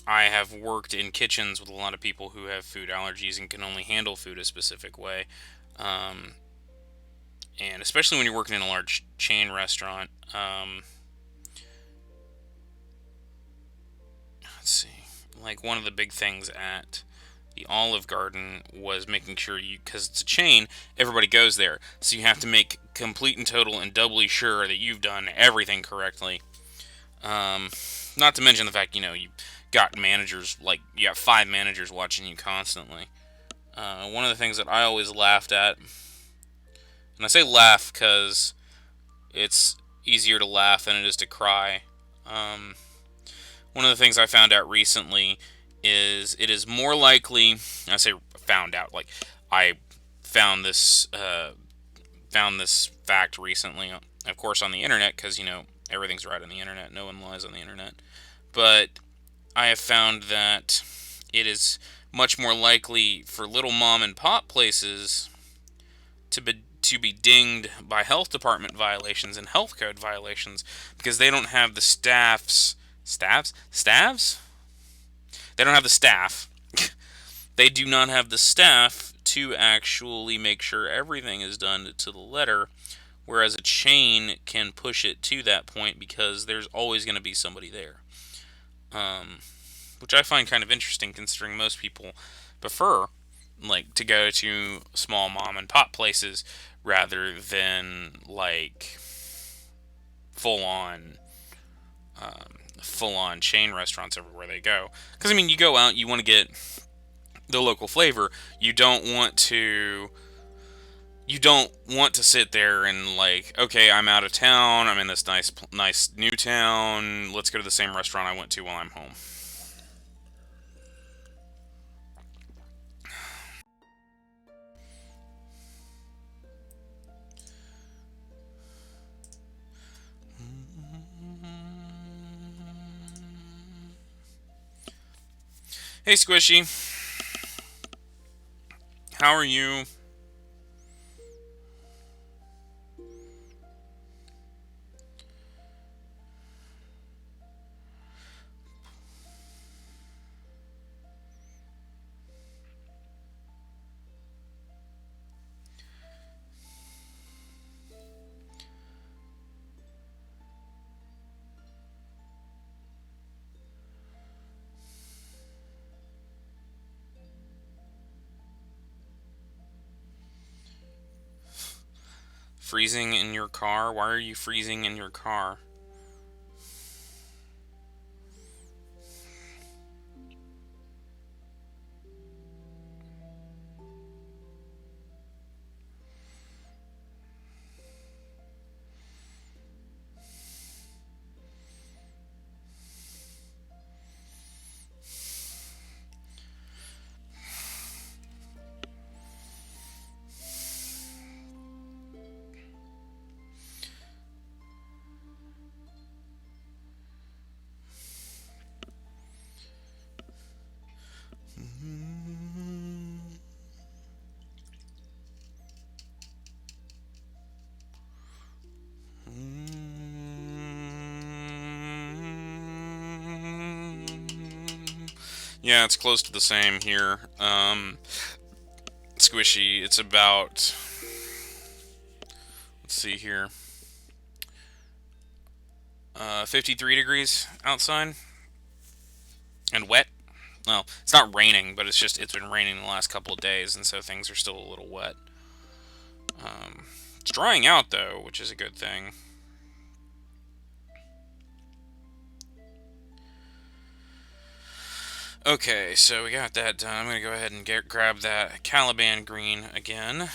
Speaker 1: have worked in kitchens with a lot of people who have food allergies and can only handle food a specific way. And especially when you're working in a large chain restaurant. Let's see. Like, one of the big things at the Olive Garden was making sure because it's a chain, everybody goes there. So you have to make complete and total and doubly sure that you've done everything correctly. Not to mention the fact, you got managers, like, you got 5 managers watching you constantly. One of the things that I always laughed at, and I say laugh because it's easier to laugh than it is to cry. One of the things I found out recently is it is more likely, I say found out, like, I found this fact recently, of course, on the internet, because, everything's right on the internet, no one lies on the internet. But I have found that it is much more likely for little mom and pop places to be dinged by health department violations and health code violations because they don't have the staffs. They don't have the staff. They do not have the staff to actually make sure everything is done to the letter, whereas a chain can push it to that point because there's always going to be somebody there. Which I find kind of interesting, considering most people prefer, like, to go to small mom and pop places rather than, like, full on chain restaurants everywhere they go. Because, you go out, you want to get the local flavor. You don't want to sit there and, like, okay, I'm out of town, I'm in this nice new town, let's go to the same restaurant I went to while I'm home. Hey, Squishy. How are you? Freezing in your car? Why are you freezing in your car? Yeah, it's close to the same here. Squishy. It's about, let's see here, 53 degrees outside and wet. Well, it's not raining, but it's been raining the last couple of days, and so things are still a little wet. It's drying out though, which is a good thing. Okay, so we got that done. I'm gonna go ahead and grab that Caliban green again.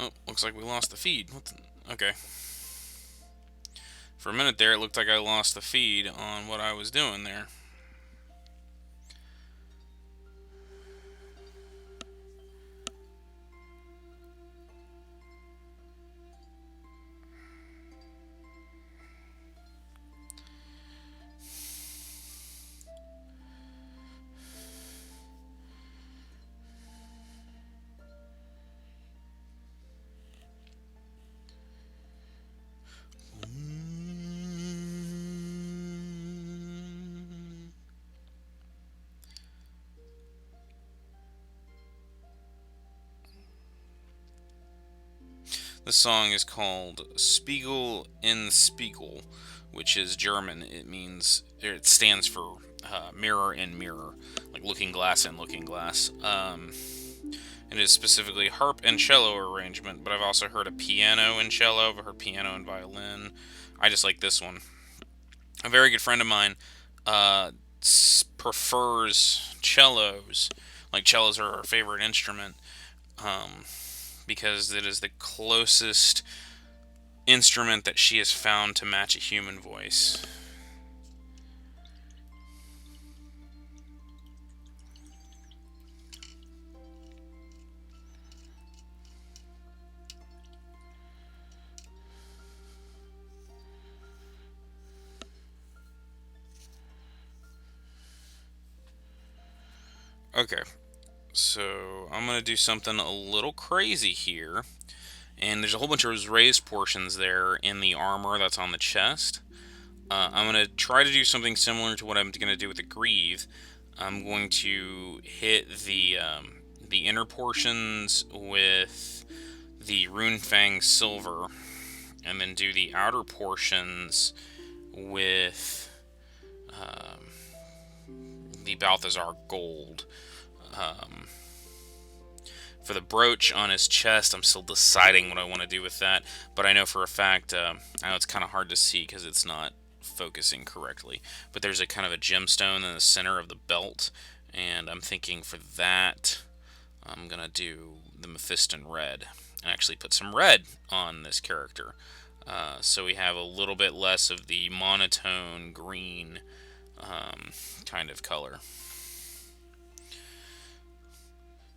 Speaker 1: Oh, looks like we lost the feed. Okay. For a minute there, it looked like I lost the feed on what I was doing there. This song is called Spiegel in Spiegel, which is German. It stands for mirror in mirror, like looking glass in looking glass. It is specifically harp and cello arrangement, but I've also heard a piano and cello. I've heard piano and violin. I just like this one. A very good friend of mine prefers cellos. Like, cellos are her favorite instrument. Because it is the closest instrument that she has found to match a human voice. Okay, so I'm going to do something a little crazy here. And there's a whole bunch of raised portions there in the armor that's on the chest. I'm going to try to do something similar to what I'm going to do with the greave. I'm going to hit the inner portions with the Runefang silver, and then do the outer portions with the Balthazar gold. For the brooch on his chest, I'm still deciding what I want to do with that, but I know for a fact, I know it's kind of hard to see because it's not focusing correctly, but there's a kind of a gemstone in the center of the belt, and I'm thinking for that, I'm going to do the Mephiston red, and actually put some red on this character, so we have a little bit less of the monotone green kind of color.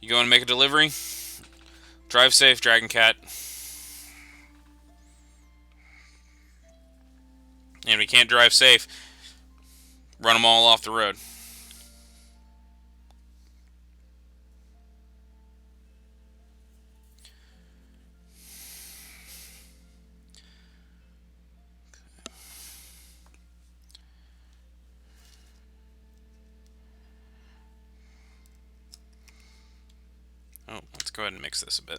Speaker 1: You going to make a delivery? Drive safe, Dragon Cat. And we can't drive safe. Run them all off the road. Oh, let's go ahead and mix this a bit.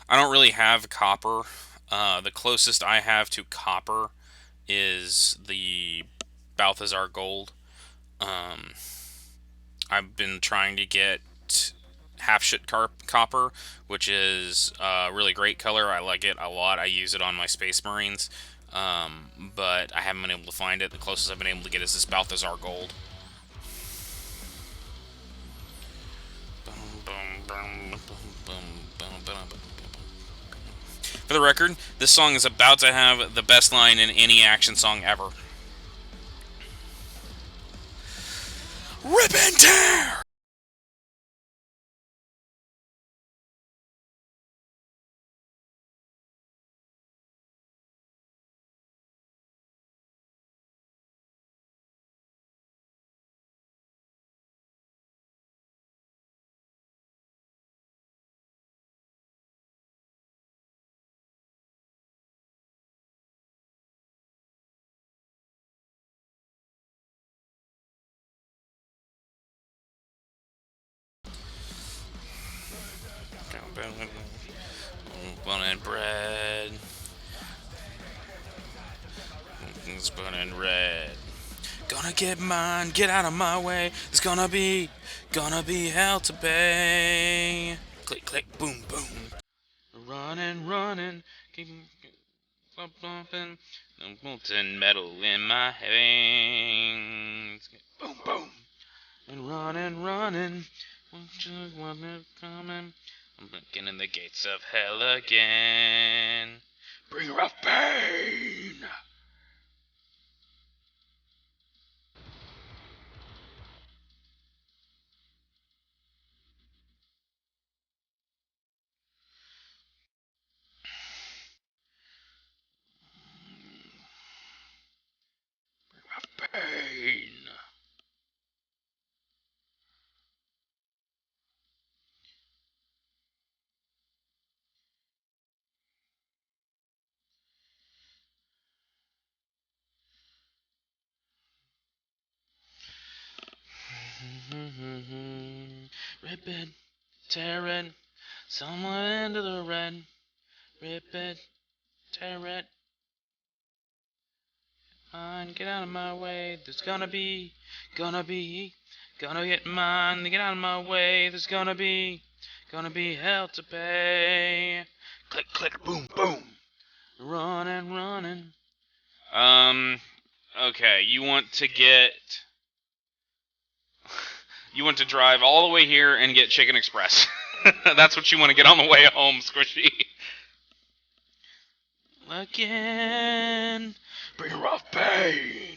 Speaker 1: I don't really have copper. The closest I have to copper is the Balthazar Gold. Um, I've been trying to get half-shit copper, which is a really great color. I like it a lot. I use it on my Space Marines, but I haven't been able to find it. The closest I've been able to get is this Balthazar Gold. For the record, this song is about to have the best line in any action song ever. Rip and tear! Bun and bread. It's bun and red. Gonna get mine, get out of my way. It's gonna be hell to pay. Click, click, boom, boom. Running, running, keep bumping. Molten metal in my hands. Boom, boom. And running, running. Won't you want me coming? I'm looking in the gates of hell again. Bringer of pain. Pain. Rip it, tear it, somewhere into the red. Rip it, tear it. Mine, get out of my way. There's gonna get mine. Get out of my way. There's gonna be hell to pay. Click, click, boom, boom. Running, running. Okay, you want to drive all the way here and get Chicken Express. That's what you want to get on the way home, Squishy. Again, bringer of pain.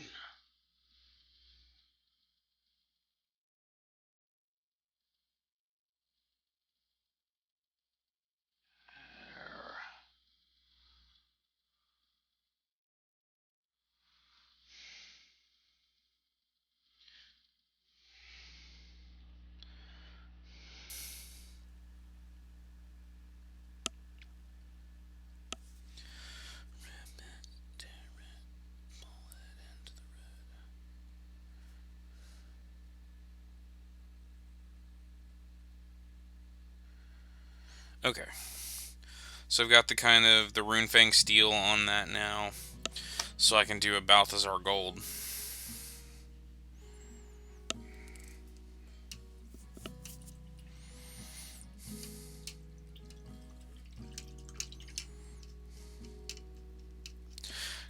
Speaker 1: Okay. So I've got the kind of the Runefang steel on that now. So I can do a Balthazar Gold.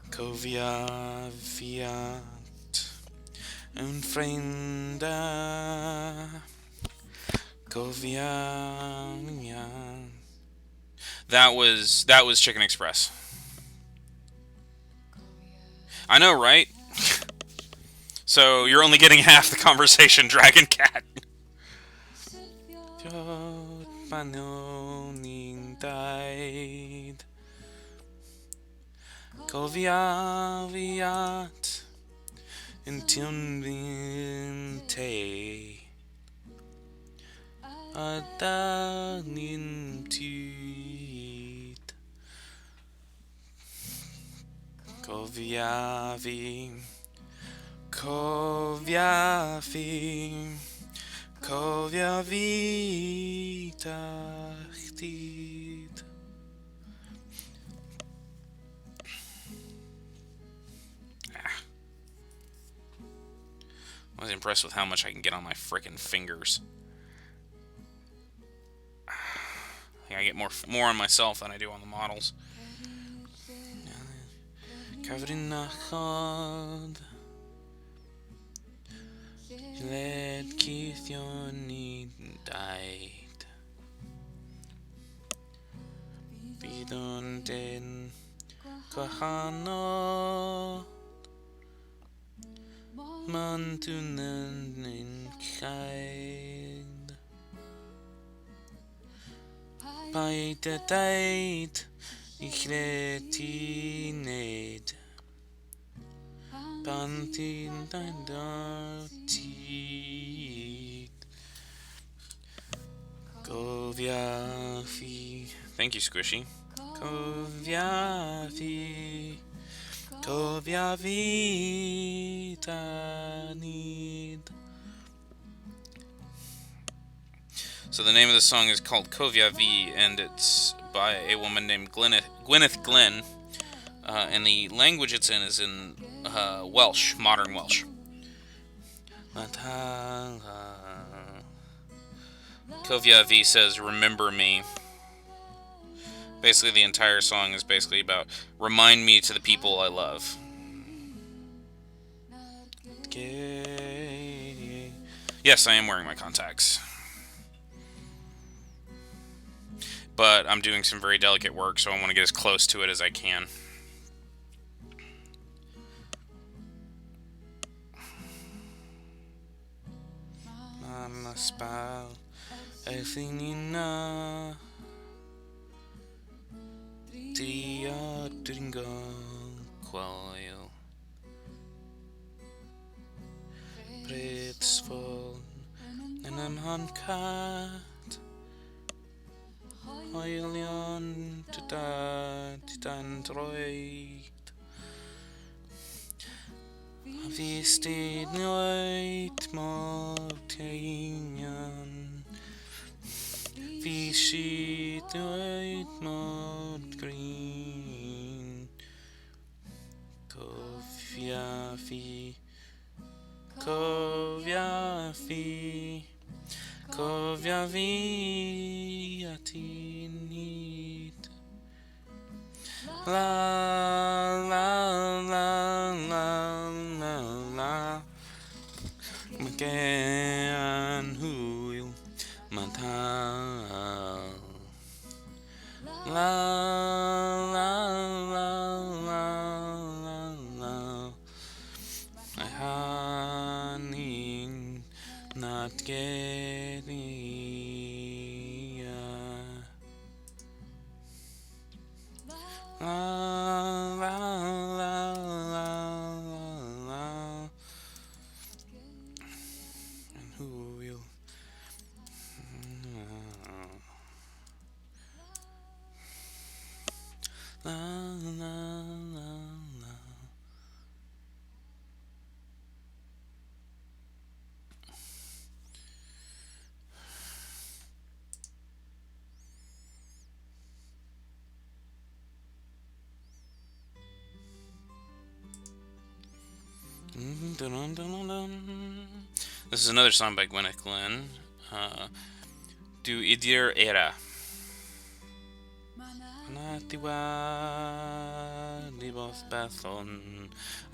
Speaker 1: Covia fiat un frenda. Covia. That was Chicken Express. I know, right? So you're only getting half the conversation, Dragon Cat. Coviat intiminte adanintuit Koviavi, Koviavi, Koviavi Tachtit. I was impressed with how much I can get on my frickin' fingers. I think I get more on myself than I do on the models. Kavrinachod Led Kithioni died. Bidon den Kahano Mantunen in Kaid. By the date, ich leti ned. Bantin dein Dartit. Koviafi. Thank you, Squishy. Koviafi. Koviavi Tanid. So the name of the song is called Koviavi, and it's by a woman named Gwyneth Glenn. And the language it's in is in Welsh, modern Welsh. Koviavi says, "Remember me." Basically, the entire song is basically about remind me to the people I love. Yes, I am wearing my contacts. But I'm doing some very delicate work, so I want to get as close to it as I can. Mama spal, Elfinina, Dia Dringo, Quail, Britsful, and I'm Huncat, Oilion to Dandroid. Vi stod nöjt mot ingen. Vi skit nöjt mot green. Koviafi, Koviafi, Koviavi atinit. La la la la la la. Magan huil matal. La la la la la la. I honey not getting. La la la la la. And who will? La la la la. This is another song by Gwyneth Glenn. Du Idir Era.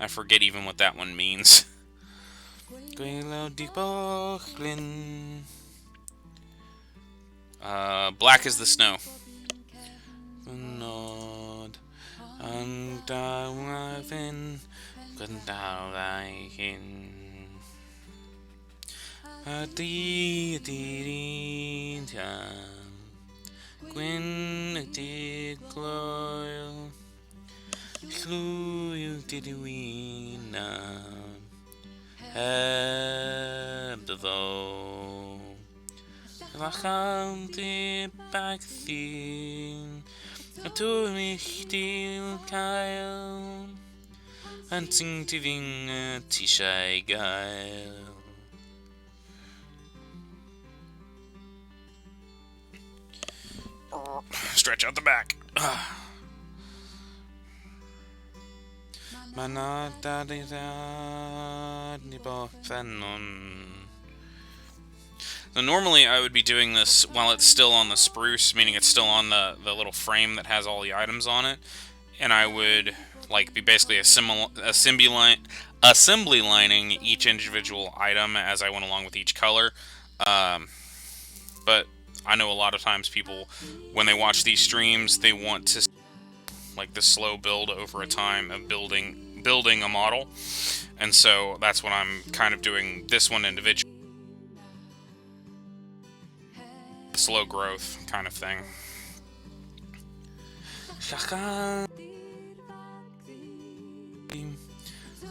Speaker 1: I forget even what that one means. Black as the Snow. Gwyn y digloel llwy yw didwyna heb dy ddo Lacham di bagthyn a dwi'n eich dil cael Hunting to ving T-shy guy. Stretch out the back. So normally I would be doing this while it's still on the spruce, meaning it's still on the little frame that has all the items on it, and I would like be basically assembly lining each individual item as I went along with each color. But I know a lot of times people, when they watch these streams, they want to like the slow build over a time of building a model, and so that's what I'm kind of doing this one individually. Slow growth kind of thing.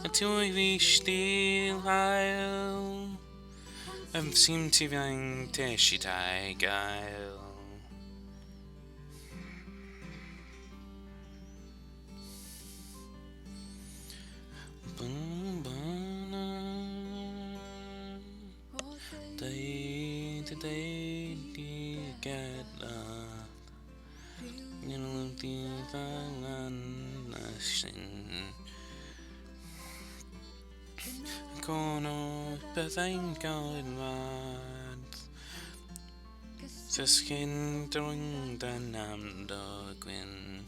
Speaker 1: Until we still I'm seem to be teshitai guile. Get you know the kono bething going mad. Siskin doing the nam dogwin.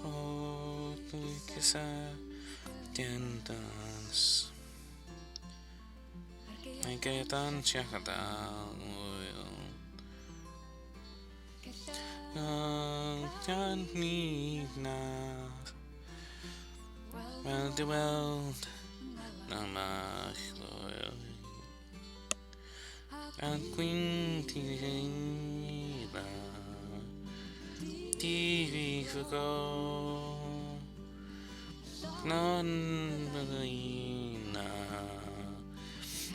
Speaker 1: Oh, kissa dance. I get on chakadal. Can't need now. Well, the world, no much loyal. And Queen Tiva, TV for go. None Melina,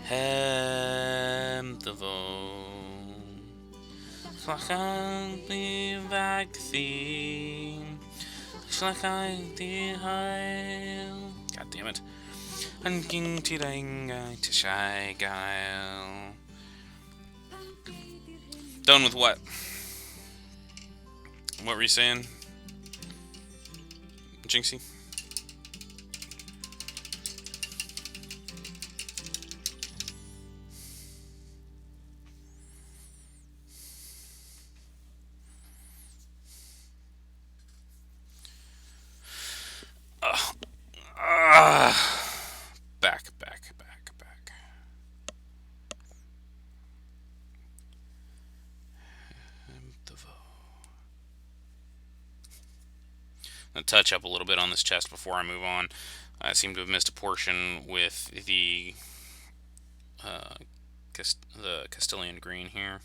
Speaker 1: Hem the Voe. I can't be back theme. Like I did high. God damn it. And king to to shy guile. Done with what? What were you saying? Jinxie? Back. I'll touch up a little bit on this chest before I move on. I seem to have missed a portion with the Castilian green here.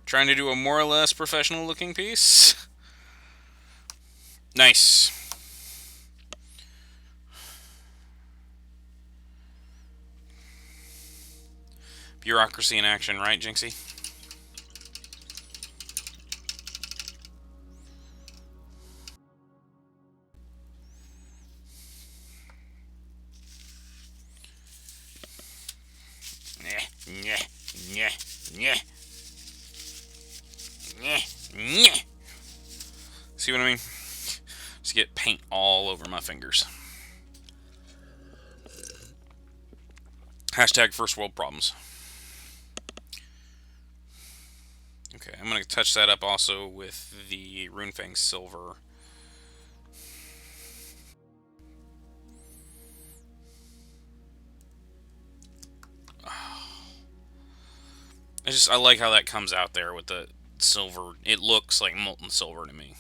Speaker 1: Trying to do a more or less professional looking piece. Nice. Bureaucracy in action, right, Jinxie? See what I mean? Just get paint all over my fingers. Hashtag first world problems. Okay, I'm going to touch that up also with the Runefang silver. I like how that comes out there with the silver. It looks like molten silver to me.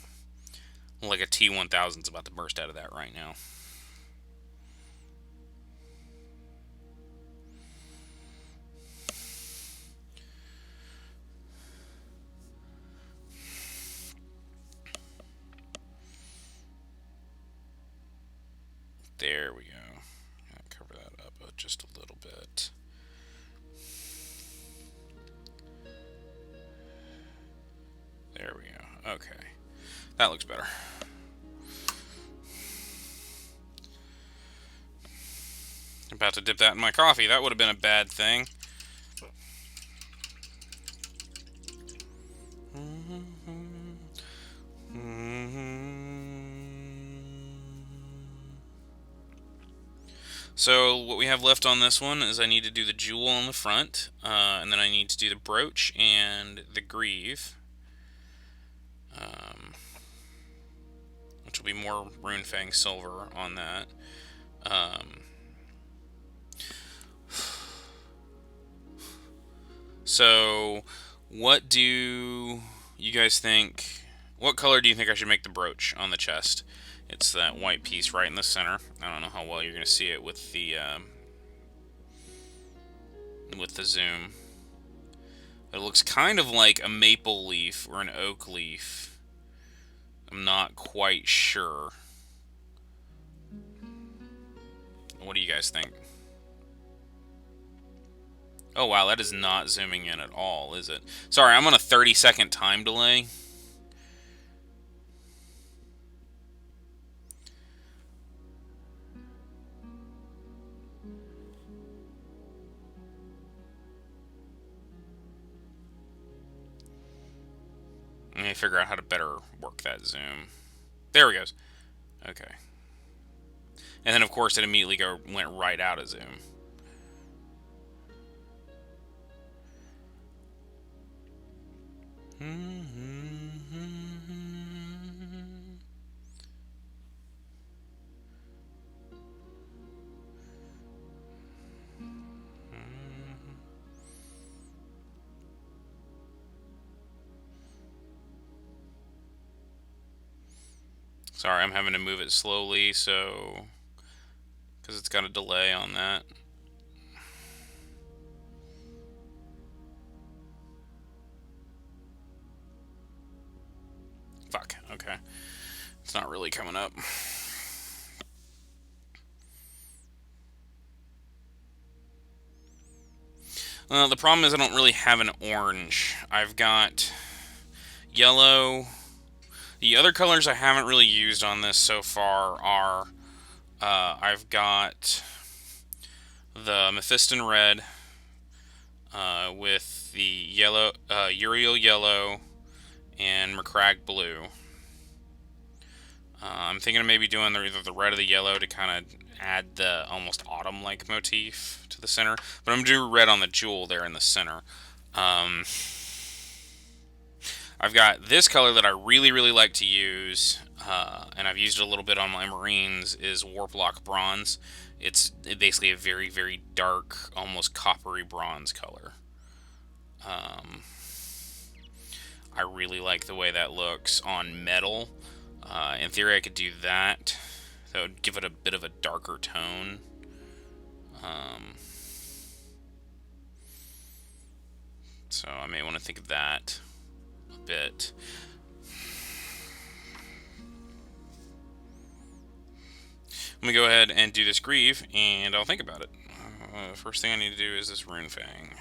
Speaker 1: Like a T1000's about to burst out of that right now. There we go. Cover that up just a little bit. Okay. That looks better. About to dip that in my coffee. That would have been a bad thing. So what we have left on this one is I need to do the jewel on the front, and then I need to do the brooch and the greave, which will be more Runefang silver on that. So what do you guys think? What color do you think I should make the brooch on the chest? It's that white piece right in the center. I don't know how well you're going to see it with the zoom. It looks kind of like a maple leaf or an oak leaf. I'm not quite sure. What do you guys think? Oh wow, that is not zooming in at all, is it? Sorry, I'm on a 30-second time delay. Let me figure out how to better work that zoom. There we goes. Okay. And then, of course, it immediately went right out of zoom. Sorry, I'm having to move it slowly, so because it's got a delay on that. Fuck, okay. It's not really coming up. Well, the problem is I don't really have an orange. I've got yellow. The other colors I haven't really used on this so far are I've got the Mephiston red with the yellow, Uriel yellow, and McCrag blue. I'm thinking of maybe doing either the red or the yellow to kind of add the almost autumn-like motif to the center. But I'm going to do red on the jewel there in the center. I've got this color that I really, really like to use, and I've used it a little bit on my Marines, is Warplock Bronze. It's basically a very, very dark, almost coppery bronze color. I really like the way that looks on metal. In theory, I could do that. That would give it a bit of a darker tone. So I may want to think of that a bit. I'm going to go ahead and do this greave, and I'll think about it. First thing I need to do is this Runefang.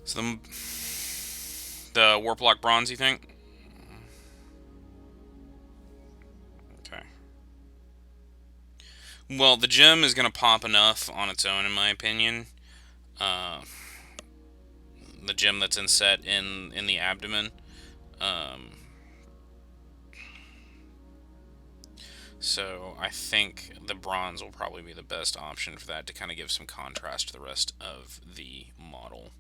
Speaker 1: So the Warplock Bronze, you think? Okay. Well, the gem is going to pop enough on its own, in my opinion. the gem that's inset in the abdomen. So I think the bronze will probably be the best option for that to kind of give some contrast to the rest of the model.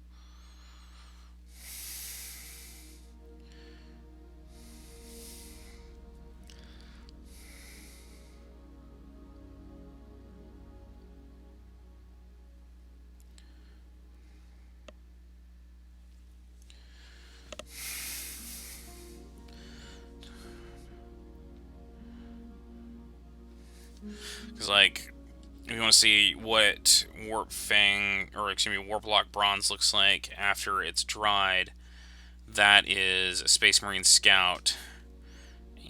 Speaker 1: Because, like, if you want to see what Warp Fang, or excuse me, Warp Lock Bronze looks like after it's dried, that is a Space Marine Scout,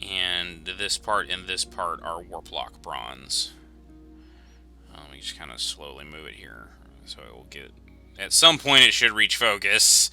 Speaker 1: and this part and this part are Warp Lock Bronze. Let me just kind of slowly move it here, so it will get... At some point it should reach focus.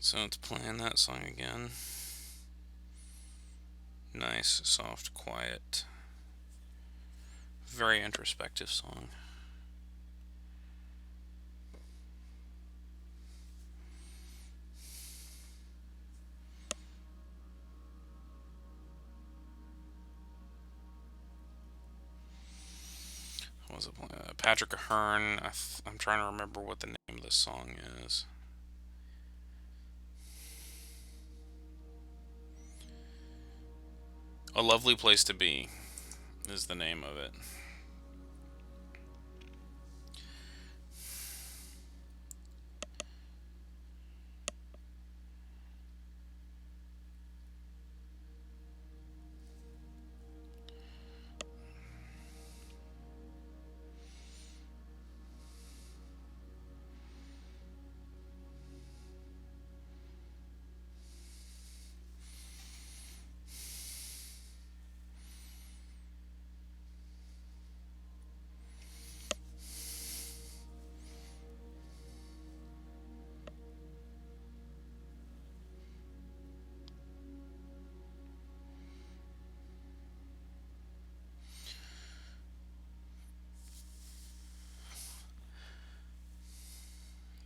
Speaker 1: So it's playing that song again. Nice, soft, quiet, very introspective song. What was it? Patrick Ahern. I'm trying to remember what the name of the song is. A Lovely Place to Be is the name of it.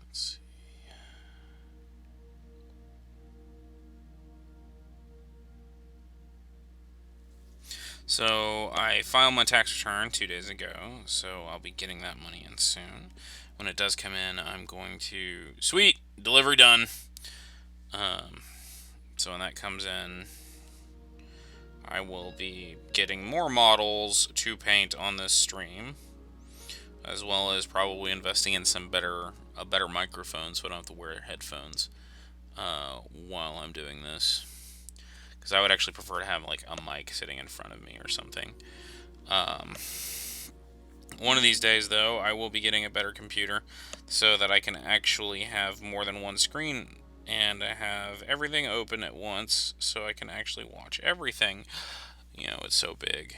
Speaker 1: Let's see. So I filed my tax return 2 days ago, so I'll be getting that money in soon. When it does come in, I'm going to... Sweet! Delivery done! So when that comes in, I will be getting more models to paint on this stream, as well as probably investing in some a better microphone so I don't have to wear headphones while I'm doing this. Because I would actually prefer to have like a mic sitting in front of me or something. One of these days, though, I will be getting a better computer so that I can actually have more than one screen and I have everything open at once so I can actually watch everything. You know, it's so big.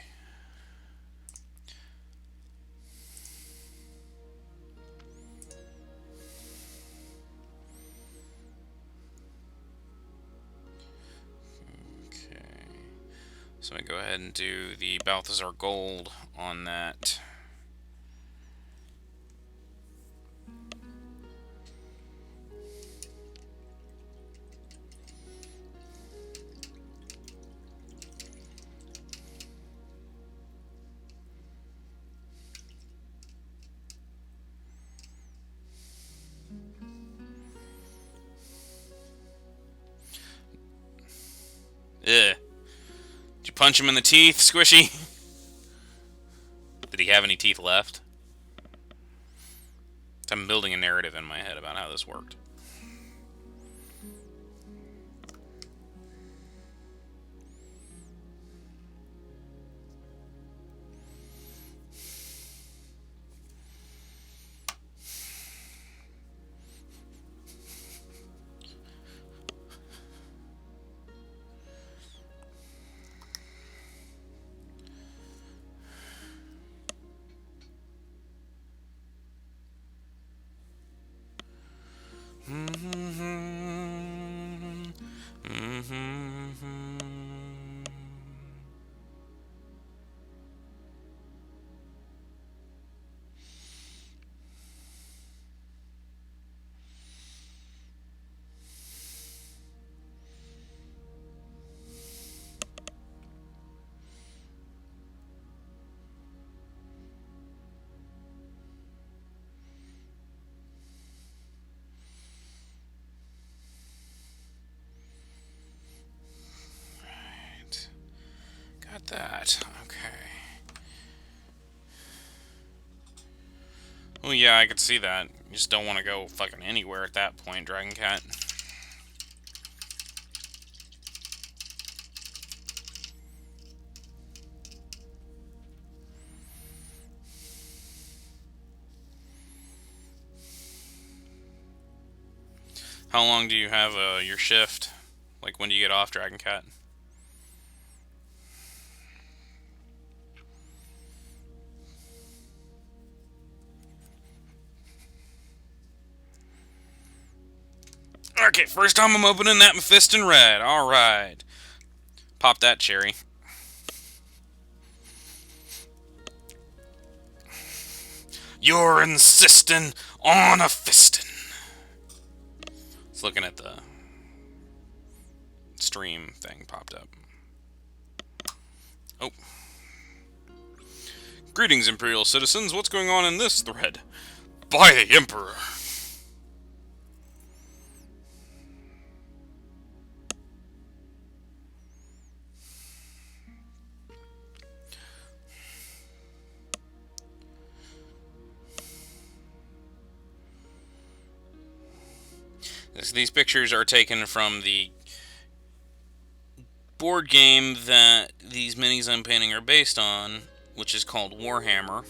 Speaker 1: So I go ahead and do the Balthazar Gold on that. punch him in the teeth, Squishy? Did he have any teeth left? I'm building a narrative in my head about how this worked. Got that. Okay. Oh yeah, I could see that. You just don't want to go fucking anywhere at that point, Dragon Cat. How long do you have your shift? Like, when do you get off, Dragon Cat? Okay, first time I'm opening that Mephiston Red. Alright. Pop that cherry. You're insisting on a fistin'. It's looking at the stream thing popped up. Oh. Greetings, Imperial citizens. What's going on in this thread? By the Emperor. These pictures are taken from the board game that these minis I'm painting are based on, which is called Warhammer.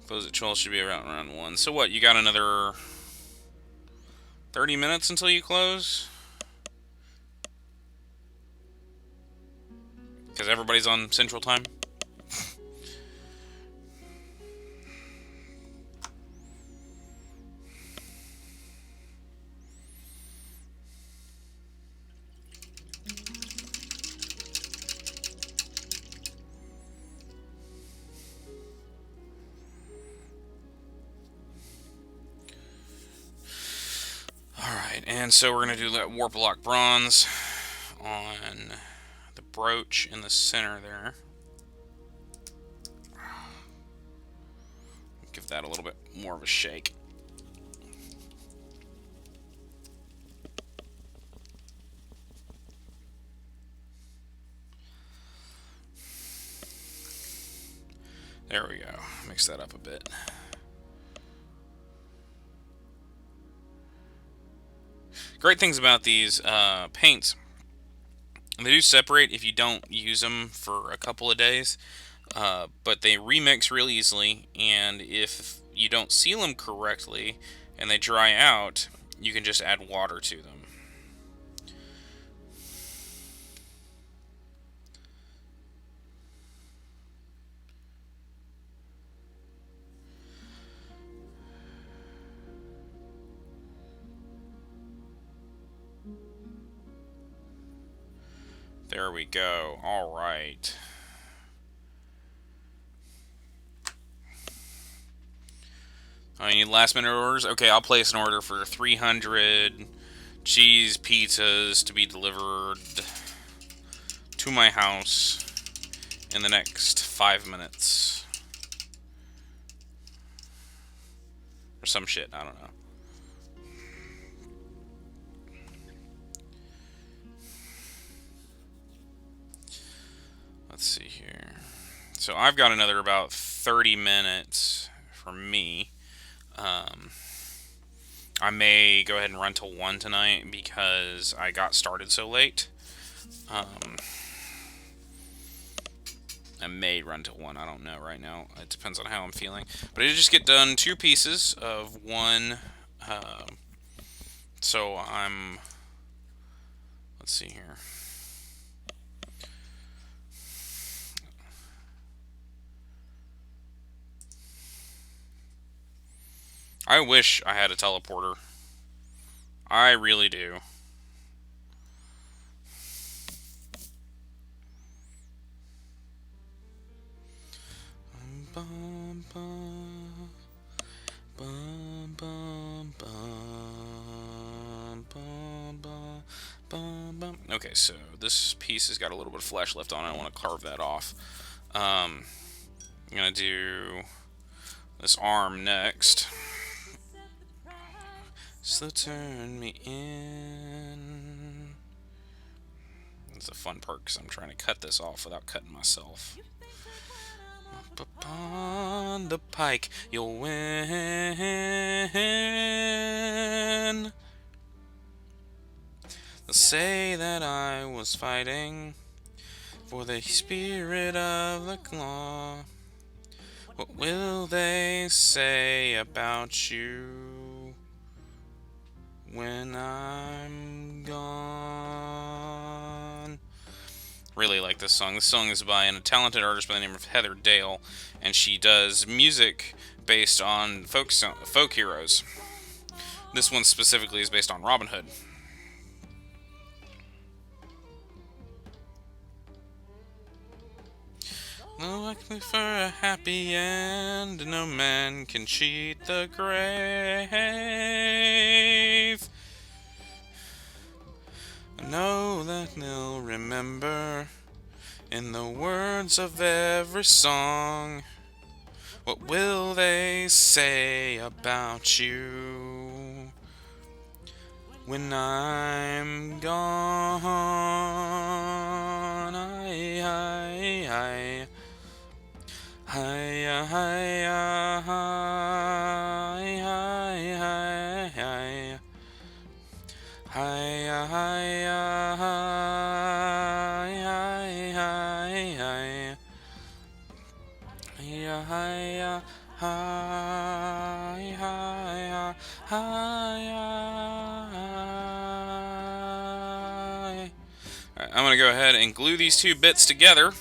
Speaker 1: Close at 12 should be around 1. So what, you got another 30 minutes until you close? Because everybody's on Central Time? And so we're going to do that Warp Lock Bronze on the brooch in the center there. Give that a little bit more of a shake. There we go. Mix that up a bit. Great things about these paints, they do separate if you don't use them for a couple of days, but they remix real easily, and if you don't seal them correctly and they dry out, you can just add water to them. There we go. All right. I need last minute orders. Okay, I'll place an order for 300 cheese pizzas to be delivered to my house in the next 5 minutes. Or some shit, I don't know. let's see here. So I've got another about 30 minutes for me. I may go ahead and run till 1 tonight because I got started so late. I may run till 1. I don't know right now. It depends on how I'm feeling. But I did just get done 2 pieces of 1. So I'm... Let's see here. I wish I had a teleporter. I really do. Bum, bum, bum, bum, bum, bum, bum, bum, bum. Okay, so this piece has got a little bit of flesh left on it. I want to carve that off. I'm going to do this arm next. So turn me in. It's a fun part because I'm trying to cut this off without cutting myself. Up upon the pike, you'll win. They'll say that I was fighting for the spirit of the claw. What will they say about you when I'm gone? Really like this song. This song is by a talented artist by the name of Heather Dale, and she does music based on folk heroes. This one specifically is based on Robin Hood. No, I can for a happy end. No man can cheat the grave. I know that they'll remember in the words of every song. What will they say about you when I'm gone? Hiya, hiya, hiya, hiya, hiya, hiya, hiya, hiya, I'm gonna go ahead and glue these 2 bits together.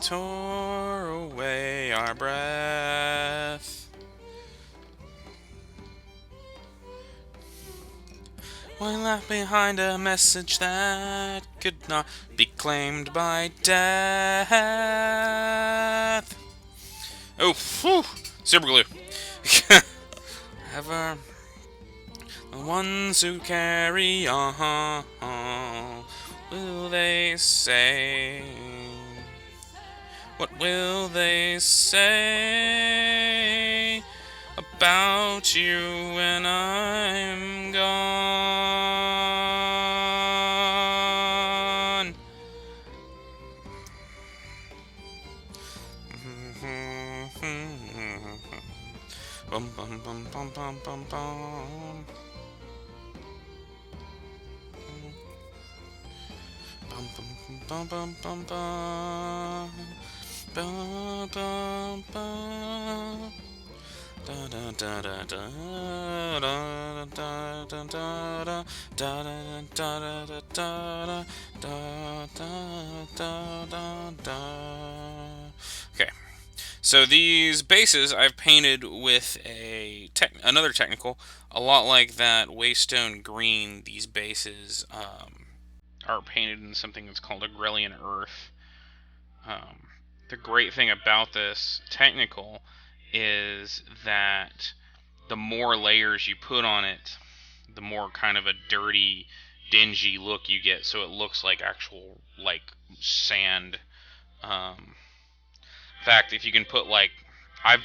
Speaker 1: Tore away our breath. We left behind a message that could not be claimed by death. Oh, whew, super glue. Ever the ones who carry on, will they say? What will they say about you when I'm gone? Bum bum bum bum bum bum bum. Bum bum bum bum bum bum. Bum bum bum. Da da da da da da da da da da da. Okay, so these bases I've painted with another technical, a lot like that Waystone green. These bases are painted in something that's called a Grellian Earth. The great thing about this technical is that the more layers you put on it, the more kind of a dirty, dingy look you get, so it looks like actual, like, sand. In fact, if you can put, like, I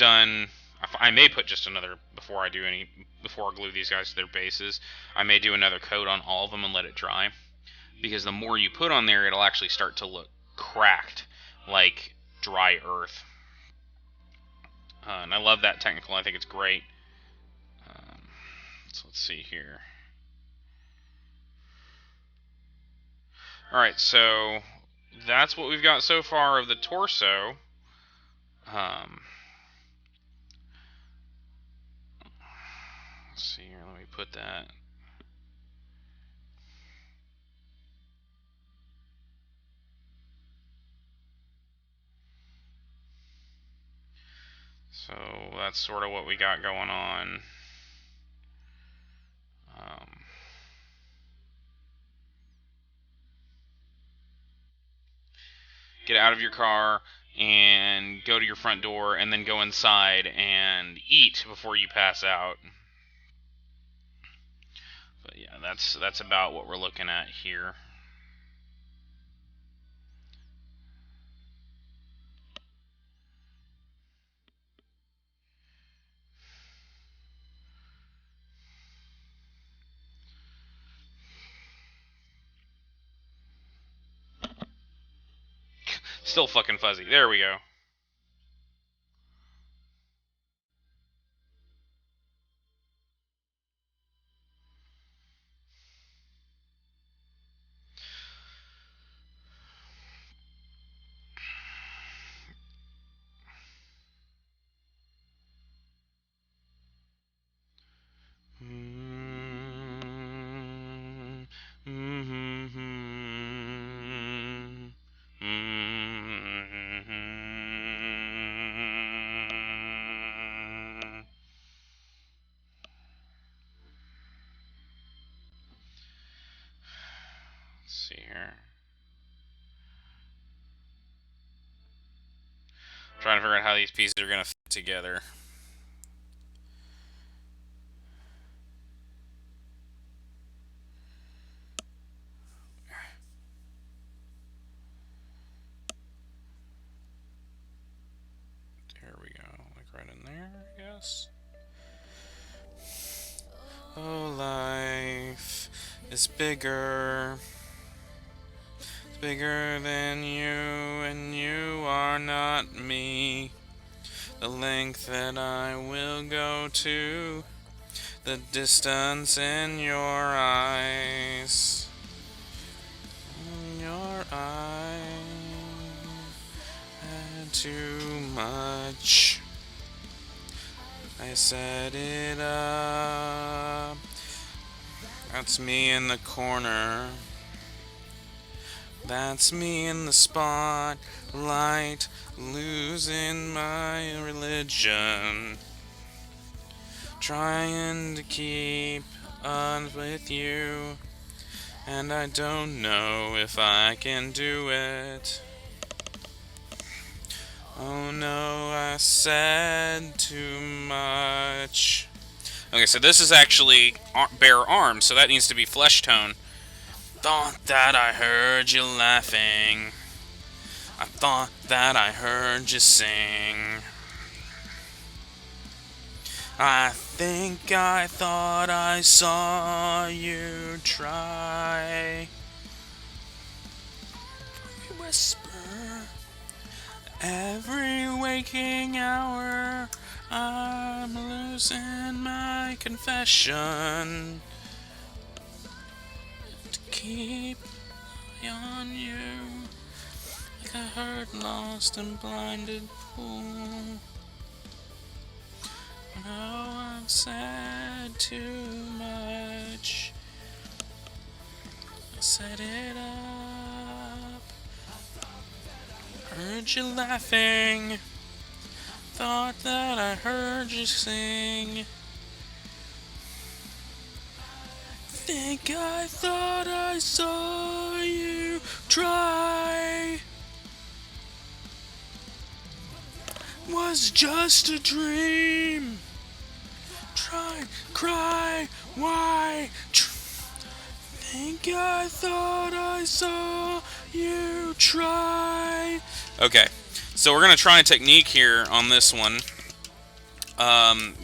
Speaker 1: may put just another, before I glue these guys to their bases, I may do another coat on all of them and let it dry. Because the more you put on there, it'll actually start to look cracked like dry earth. And I love that technical. I think it's great. So let's see here. Alright, so that's what we've got so far of the torso. Let's see here, let me put that. So that's sort of what we got going on. Get out of your car and go to your front door and then go inside and eat before you pass out. But yeah, that's about what we're looking at here. Still fucking fuzzy. There we go. Let's see here. Trying to figure out how these pieces are going to fit together. There we go. Like right in there, I guess. Oh, life is bigger. It's bigger than you, and you are not me. The length that I will go to, the distance in your eyes. In your eyes, and too much. I set it up. That's me in the corner. That's me in the spotlight, losing my religion. Trying to keep on with you, and I don't know if I can do it. Oh no, I said too much. Okay, so this is actually bare arms, so that needs to be flesh tone. Thought that I heard you laughing. I thought that I heard you sing. I think I thought I saw you try. Whisper. Every waking hour, I'm losing my confession. To keep my eye on you, like a hurt, lost, and blinded fool. Oh, I've said too much. I set it up. Heard you laughing. Thought that I heard you sing. Think I thought I saw you try. Was just a dream. Try, cry, why? Think I thought I saw you try. Okay, so we're gonna try a technique here on this one,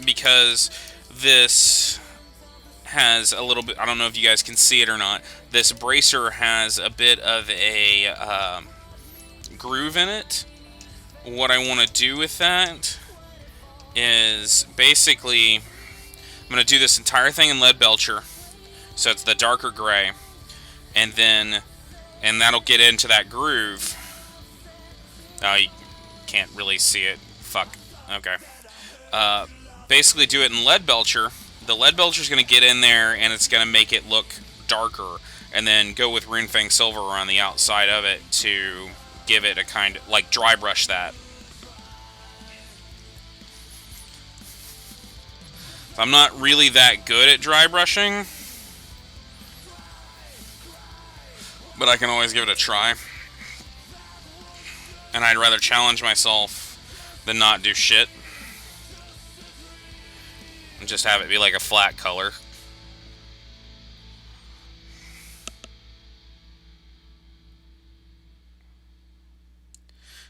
Speaker 1: because this has a little bit. I don't know if you guys can see it or not. This bracer has a bit of a groove in it. What I want to do with that is basically I'm going to do this entire thing in lead belcher, so it's the darker gray, and that'll get into that groove. Oh, you can't really see it. Fuck. Okay. Basically do it in lead belcher. The lead belcher is going to get in there, and it's going to make it look darker, and then go with Runefang Silver on the outside of it to give it a kind of, like, dry brush that. I'm not really that good at dry brushing, but I can always give it a try. And I'd rather challenge myself than not do shit. And just have it be like a flat color.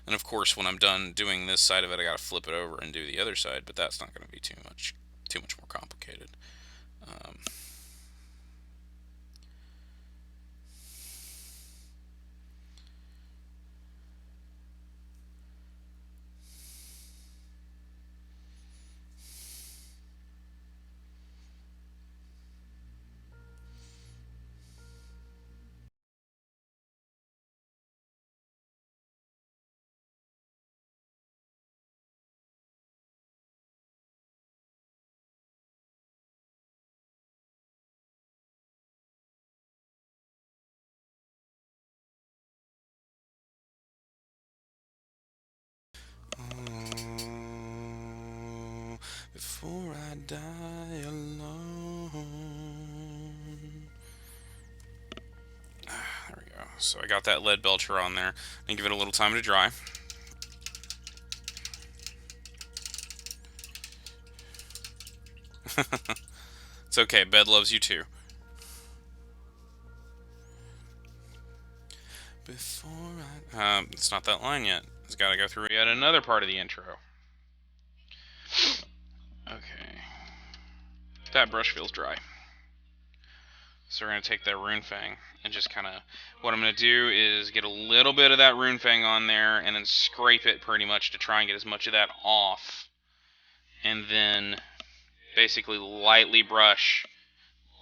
Speaker 1: And of course, when I'm done doing this side of it, I gotta flip it over and do the other side, but that's not gonna be too much more complicated. Before I die alone. There we go. So I got that lead belcher on there. And give it a little time to dry. It's okay, Bed loves you too. Before it's not that line yet. It's got to go through yet another part of the intro. Okay. That brush feels dry. So we're going to take that Runefang and just kind of... What I'm going to do is get a little bit of that Runefang on there and then scrape it pretty much to try and get as much of that off. And then basically lightly brush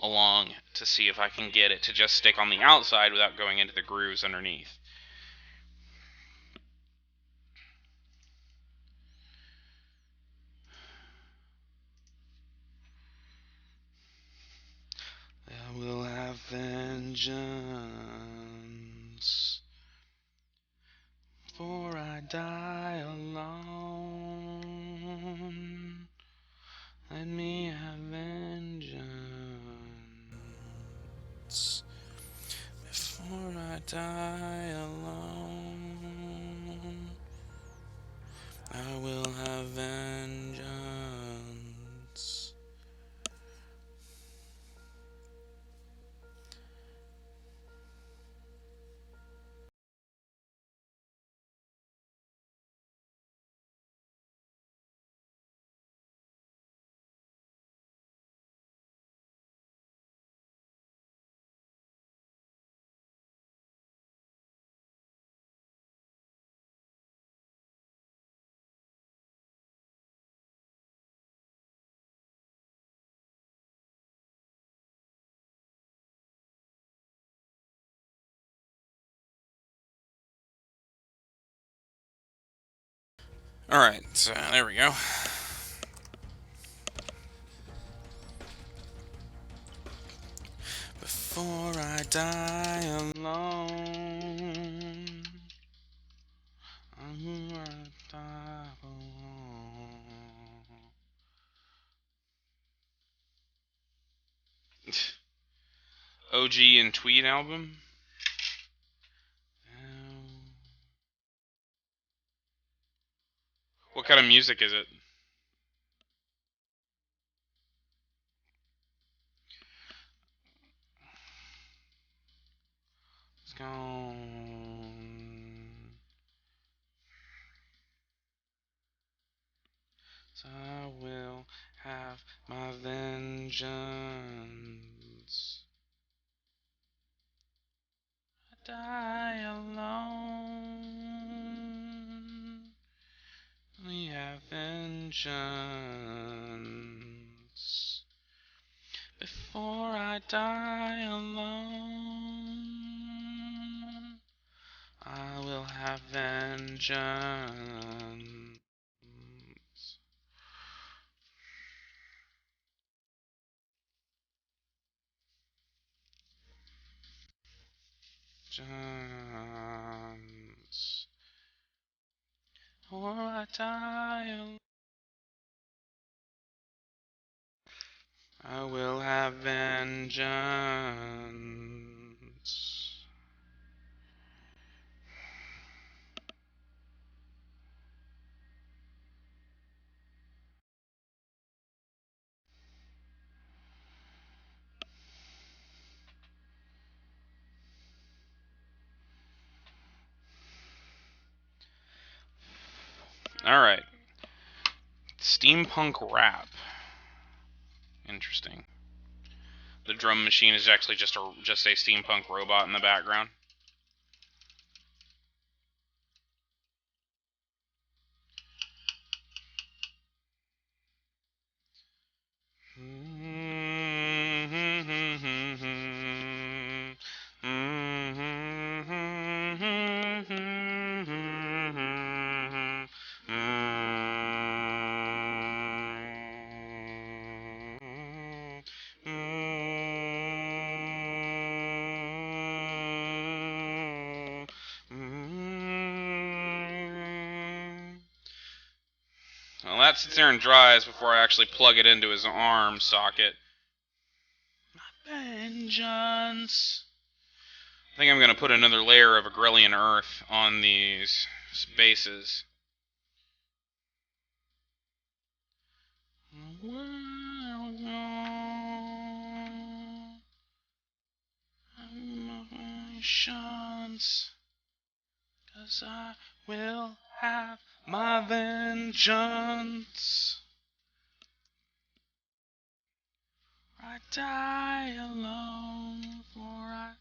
Speaker 1: along to see if I can get it to just stick on the outside without going into the grooves underneath. I will have vengeance, for I die alone. Let me have vengeance, before I die alone. I will have vengeance. Alright, so there we go. Before I die alone, I'm gonna die alone. OG and Tweed album? What kind of music is it? It's gone. So I will have my vengeance. I die alone. vengeance. Before I die alone, I will have vengeance. Vengeance. Or I die alone, I will have vengeance. Alright. Steampunk rap. Interesting. The drum machine is actually just a steampunk robot in the background. Well, that sits there and dries before I actually plug it into his arm socket. Vengeance. I think I'm going to put another layer of Agrellian Earth on these bases. Vengeance. 'Cause I will have my vengeance. I die alone, for I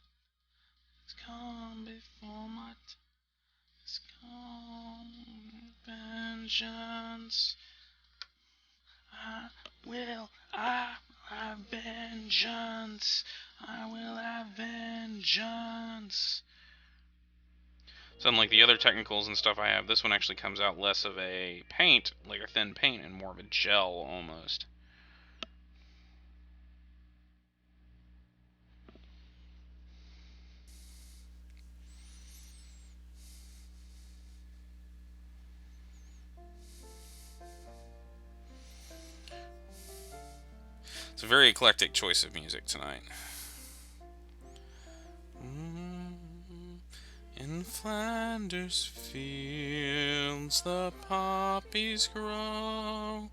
Speaker 1: come before my vengeance. I will have vengeance. I will have vengeance. So unlike the other technicals and stuff I have, this one actually comes out less of a paint, like a thin paint, and more of a gel almost. It's a very eclectic choice of music tonight. In Flanders fields the poppies grow,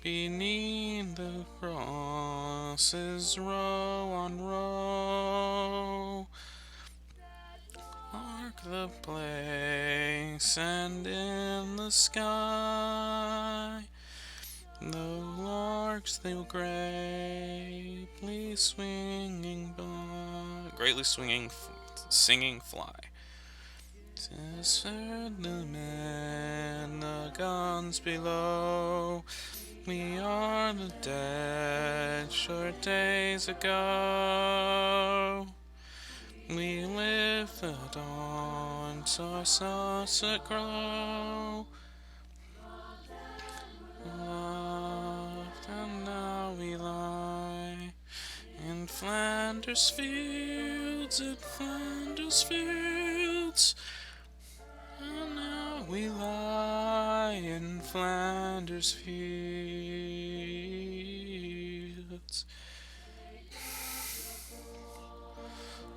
Speaker 1: beneath the crosses row on row. Mark the place, and in the sky the larks they will greatly swinging by, singing fly. 'Tis heard the men, the guns below. We are the dead, short days ago. We live the dawn, saw sunset grow. Loved, and now we lie in Flanders fields, in Flanders fields. And now we lie in Flanders fields.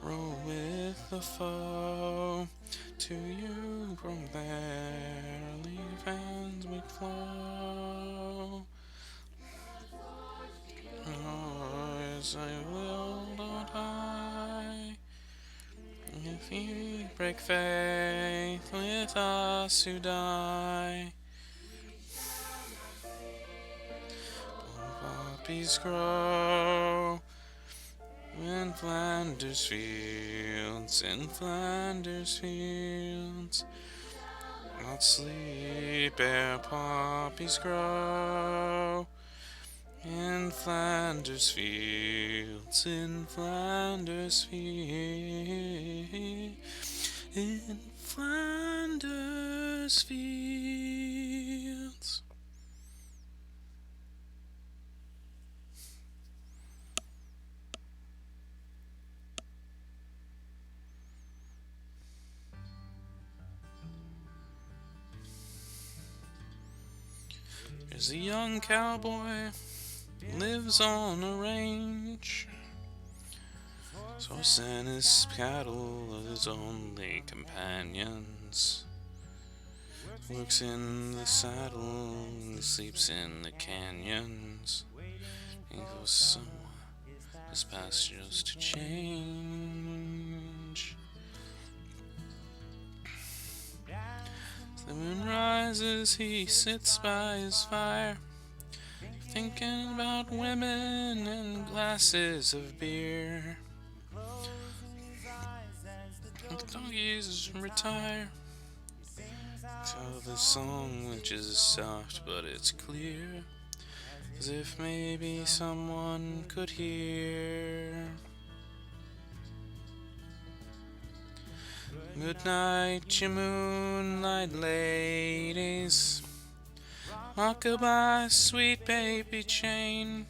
Speaker 1: Roll with the foe, to you from there, leave hands we flow. Yours I will not die. If you break faith with us who die, poppies grow in Flanders fields, in Flanders fields. Not sleep ere poppies grow in Flanders fields, in Flanders fields, in Flanders fields. There's a young cowboy, lives on a range. His horse and his cattle are his only companions. Works in the saddle, and he sleeps in the canyons. He goes somewhere, his pastures to change. As the moon rises, he sits by his fire, thinking about women and glasses of beer. The doggies retire. Tell the song which is soft but it's clear, as if maybe someone could hear. Good night, you moonlight ladies. Rock-a-bye, sweet baby Jane.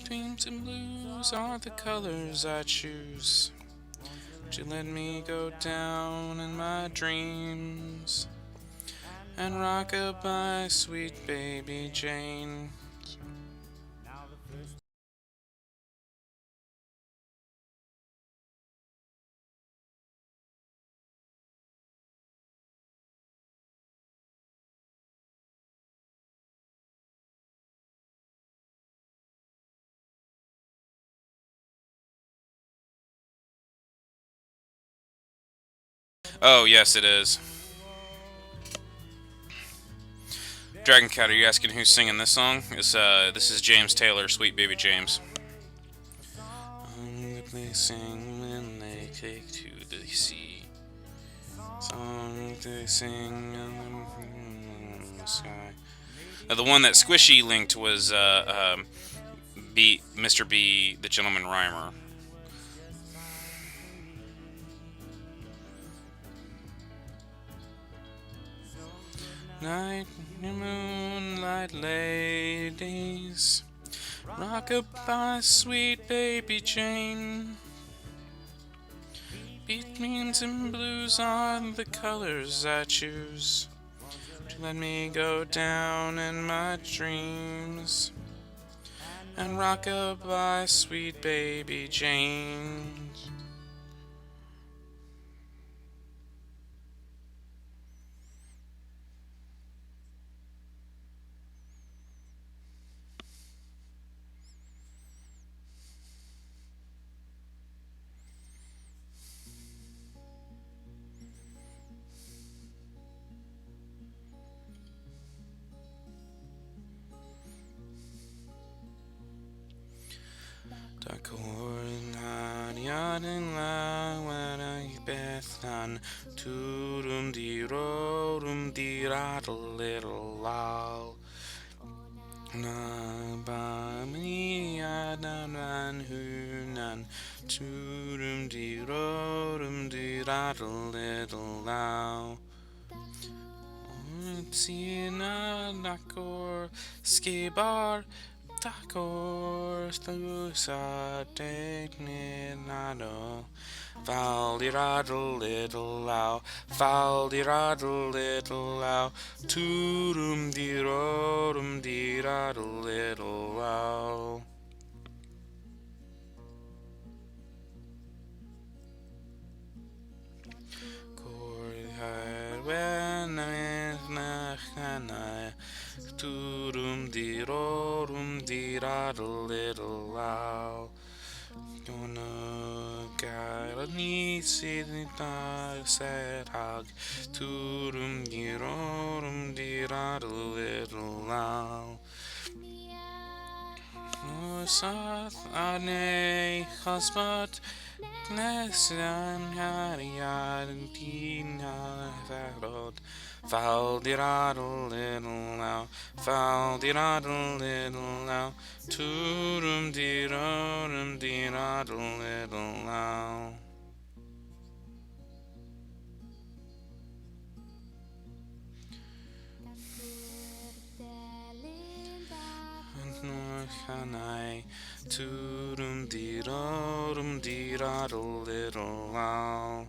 Speaker 1: Dreams and blues are the colors I choose. Would you let me go down in my dreams and rock-a-bye, sweet baby Jane? Oh, yes, it is. Dragon Cat, are you asking who's singing this song? This is James Taylor, Sweet Baby James. They sing when they take to the sea. Song they sing in the sky. The one that Squishy linked was Mr. B, the Gentleman Rhymer. Night, moonlight ladies, rock-a-bye, sweet baby Jane. Beans and blues are the colors I choose to let me go down in my dreams and rock-a-bye, sweet baby Jane. Yading la when I bethan turum di rorum di rattle little low. Na ba me adanan hunan turum di rorum di rattle little low. Tina nakor skibar. Takor thusa tekninado. Faldi-raddle little low, faldi-raddle little low, toodum-dee-roodum-dee-raddle little low. Korhad when I'm nachanai, toodum-dee-roodum-dee-raddle little low. Gonna get a nisi the set hug, toodum dee roodum dee raddle little low. Sath Ane Husband Nessan Hadiad Dina Farod Foul diddle little now, foul diddle little now, toodum diddle little now. Hanai, toodum diddle little now.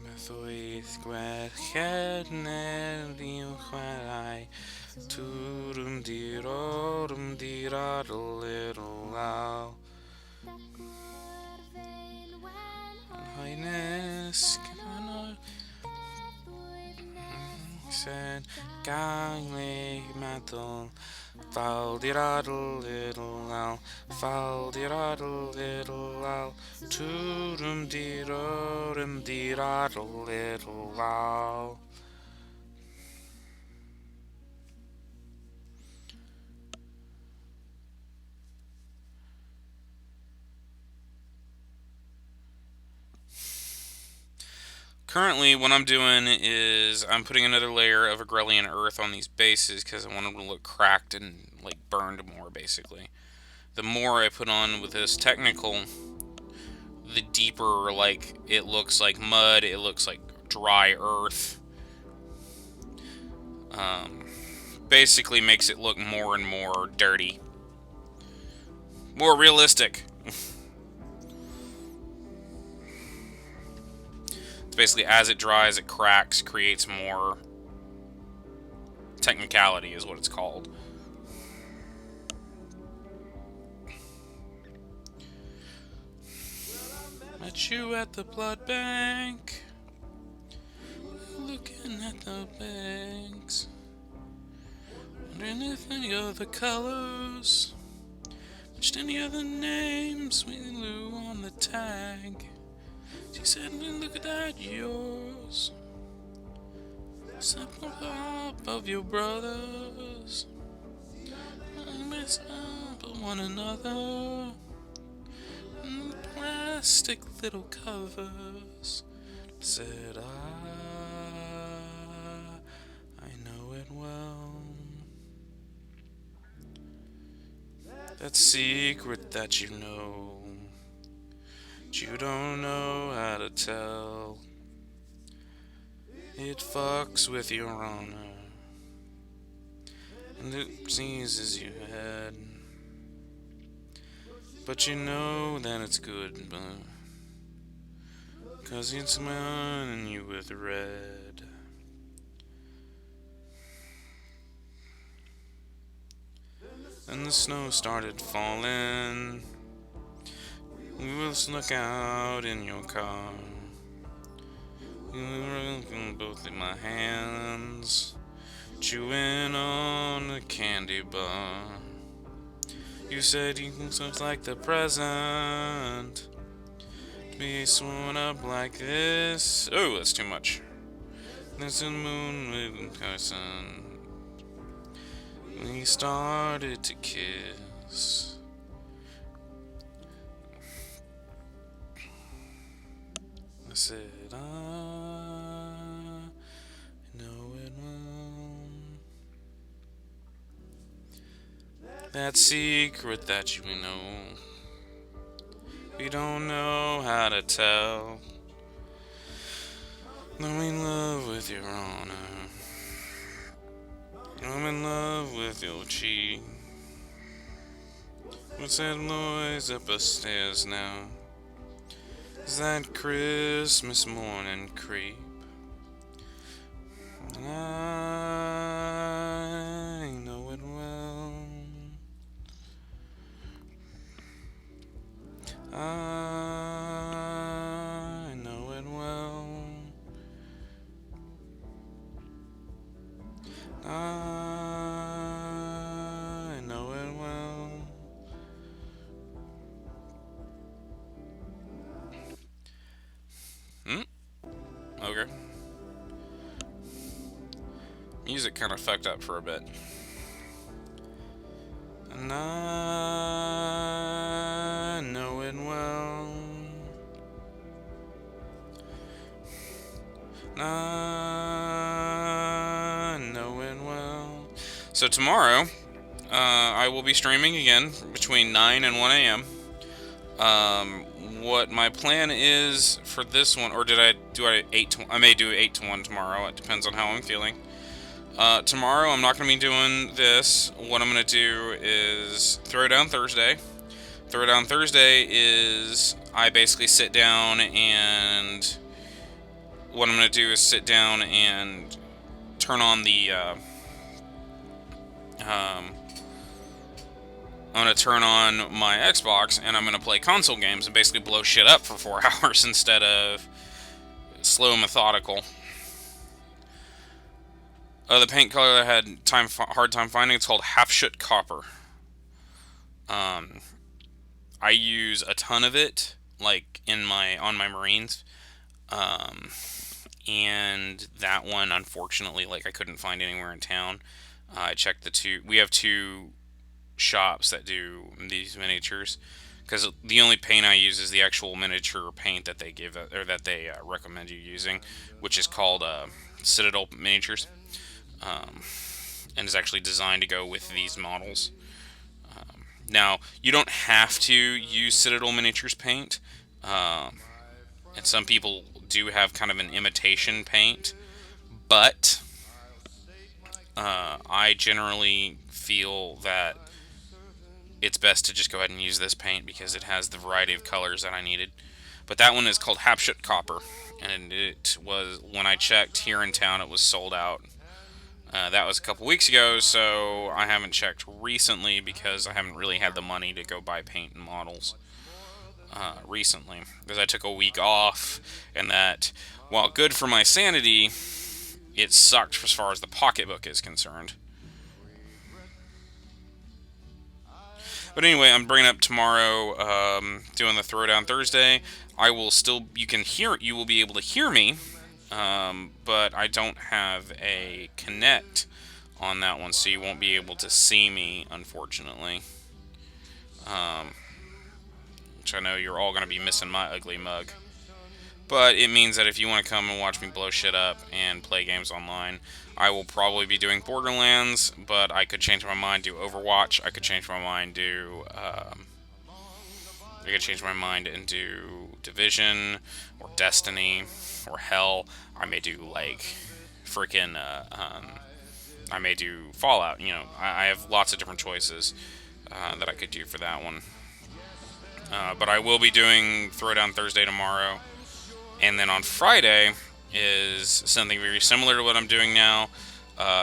Speaker 1: Methoith gweched nediw chwarae, toodum diddle little now. Highness cannot said gangly metal. Foul diddle little owl, foul diddle little owl, toodum diddle little owl. Currently, what I'm doing is I'm putting another layer of Agrelian earth on these bases because I want them to look cracked and like burned more, basically. The more I put on with this technical, the deeper like it looks like mud, it looks like dry earth. Basically makes it look more and more dirty. More realistic. It's basically as it dries, it cracks, creates more technicality is what it's called. Met you at the blood bank, looking at the banks, wondering if any other colors matched any other names we knew on the tag. She said, look at that, yours. Sample up of your brothers. I mess up of one another. Plastic little covers. Said I know it well. That secret that you know. You don't know how to tell. It fucks with your honor, and it seizes your head. But you know that it's good, cause it's burning you with red. And the snow started falling. We will look out in your car. You were both in my hands, chewing on a candy bar. You said you look like the present. To be sworn up like this. Oh, that's too much. There's a moon with person. We started to kiss. I said, I know it well. That secret that you know, we don't know how to tell. I'm in love with your honor. I'm in love with your cheek. What's that noise up the stairs now? Is that Christmas morning creep? I know it well. I know it well. I know it well. Okay. Music kind of fucked up for a bit. And Knowing well. So tomorrow, I will be streaming again between 9 and 1 a.m. What my plan is for this one, or I may do 8 to 1 tomorrow. It depends on how I'm feeling. Tomorrow I'm not going to be doing this. What I'm going to do is Throwdown Thursday. Throwdown Thursday is I basically sit down and what I'm going to do is sit down and turn on the I'm going to turn on my Xbox and I'm going to play console games and basically blow shit up for 4 hours instead of slow and methodical. The paint color I had hard time finding, it's called Half-Shut Copper. I use a ton of it, like on my Marines. And that one, unfortunately, like I couldn't find anywhere in town. I checked we have 2 shops that do these miniatures, because the only paint I use is the actual miniature paint that they give or that they recommend you using, which is called Citadel Miniatures, and is actually designed to go with these models. Now you don't have to use Citadel Miniatures paint, and some people do have kind of an imitation paint, but I generally feel that it's best to just go ahead and use this paint because it has the variety of colors that I needed. But that one is called Half-Shut Copper, and it was, when I checked here in town, it was sold out. That was a couple weeks ago, so I haven't checked recently because I haven't really had the money to go buy paint and models recently, because I took a week off, and that, while good for my sanity, it sucked as far as the pocketbook is concerned. But anyway, I'm bringing up tomorrow, doing the Throwdown Thursday. You will be able to hear me, but I don't have a Connect on that one, so you won't be able to see me, unfortunately. Which I know you're all going to be missing my ugly mug. But it means that if you want to come and watch me blow shit up and play games online, I will probably be doing Borderlands, but I could change my mind, do Overwatch. I could change my mind, and do Division, or Destiny, or hell, I may do, like, freaking, I may do Fallout. You know, I have lots of different choices that I could do for that one. But I will be doing Throwdown Thursday tomorrow. And then on Friday is something very similar to what I'm doing now,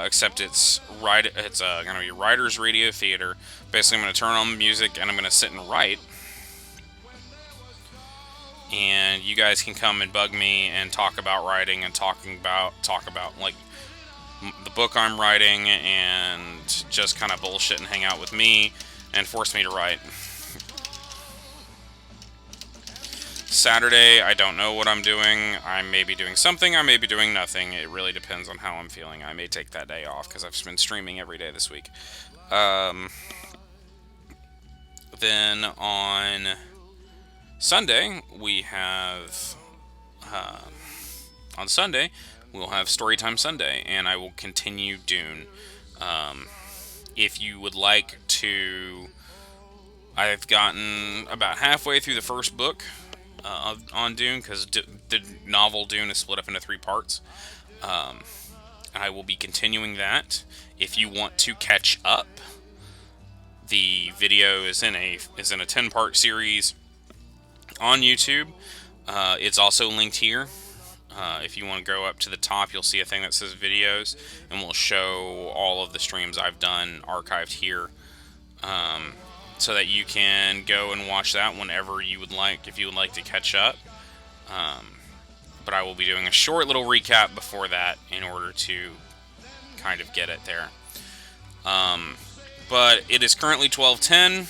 Speaker 1: except it's going to be Writers Radio Theater. Basically, I'm going to turn on the music and I'm going to sit and write. And you guys can come and bug me and talk about writing and talk about like the book I'm writing, and just kind of bullshit and hang out with me and force me to write. Saturday, I don't know what I'm doing. I may be doing something, I may be doing nothing. It really depends on how I'm feeling. I may take that day off because I've been streaming every day this week. Then on Sunday, we'll have Storytime Sunday, and I will continue Dune. If you would like to, I've gotten about halfway through the first book on Dune, because the novel Dune is split up into 3 parts. I will be continuing that. If you want to catch up, the video is in a 10-part series on YouTube. It's also linked here. If you want to go up to the top, you'll see a thing that says videos, and we'll show all of the streams I've done archived here, so that you can go and watch that whenever you would like, if you would like to catch up. But I will be doing a short little recap before that in order to kind of get it there. But it is currently 12:10.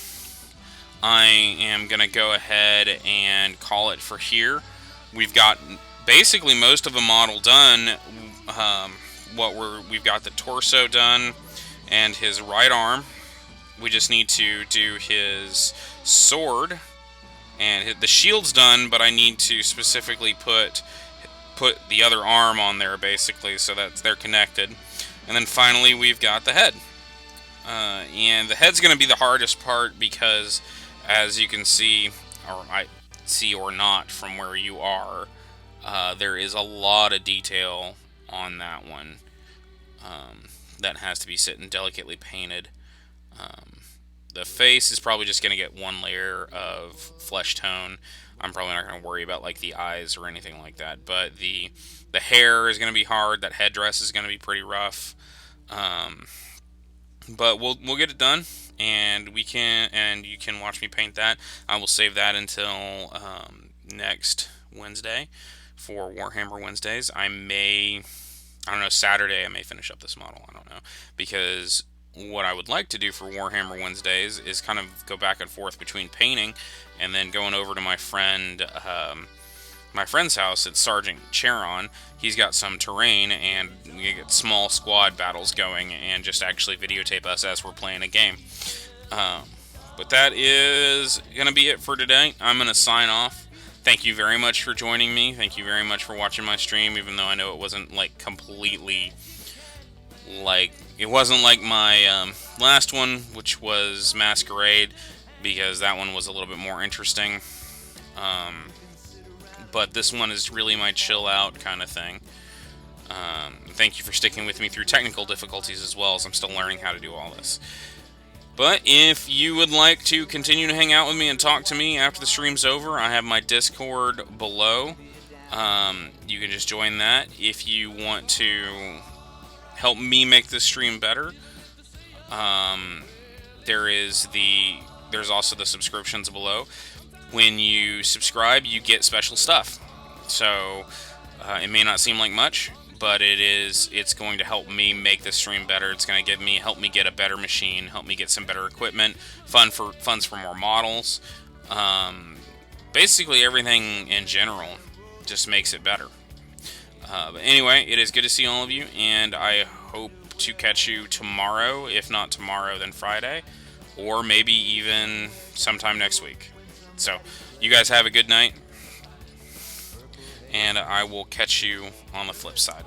Speaker 1: I am going to go ahead and call it for here. We've got basically most of the model done. We've got the torso done and his right arm. We just need to do his sword, and the shield's done, but I need to specifically put put the other arm on there, basically, so that they're connected. And then finally, we've got the head. And the head's going to be the hardest part because, as you can see, or I see or not from where you are, there is a lot of detail on that one that has to be sitting delicately painted. The face is probably just going to get one layer of flesh tone. I'm probably not going to worry about like the eyes or anything like that. But the hair is going to be hard. That headdress is going to be pretty rough. But we'll get it done, and you can watch me paint that. I will save that until next Wednesday for Warhammer Wednesdays. I don't know, Saturday I may finish up this model. I don't know, because what I would like to do for Warhammer Wednesdays is kind of go back and forth between painting and then going over to my friend's house at Sergeant Charon. He's got some terrain, and we get small squad battles going and just actually videotape us as we're playing a game. But that is going to be it for today. I'm going to sign off. Thank you very much for joining me. Thank you very much for watching my stream, even though I know it wasn't like completely like... It wasn't like my last one, which was Masquerade, because that one was a little bit more interesting. But this one is really my chill out kind of thing. Thank you for sticking with me through technical difficulties as well, as I'm still learning how to do all this. But if you would like to continue to hang out with me and talk to me after the stream's over, I have my Discord below. You can just join that. If you want to help me make this stream better, there's also the subscriptions below. When you subscribe, you get special stuff. So it may not seem like much, but it's going to help me make this stream better. It's going to help me get a better machine, help me get some better equipment, funds for more models. Basically everything in general just makes it better. But anyway, it is good to see all of you, and I hope to catch you tomorrow. If not tomorrow, then Friday, or maybe even sometime next week. So, you guys have a good night, and I will catch you on the flip side.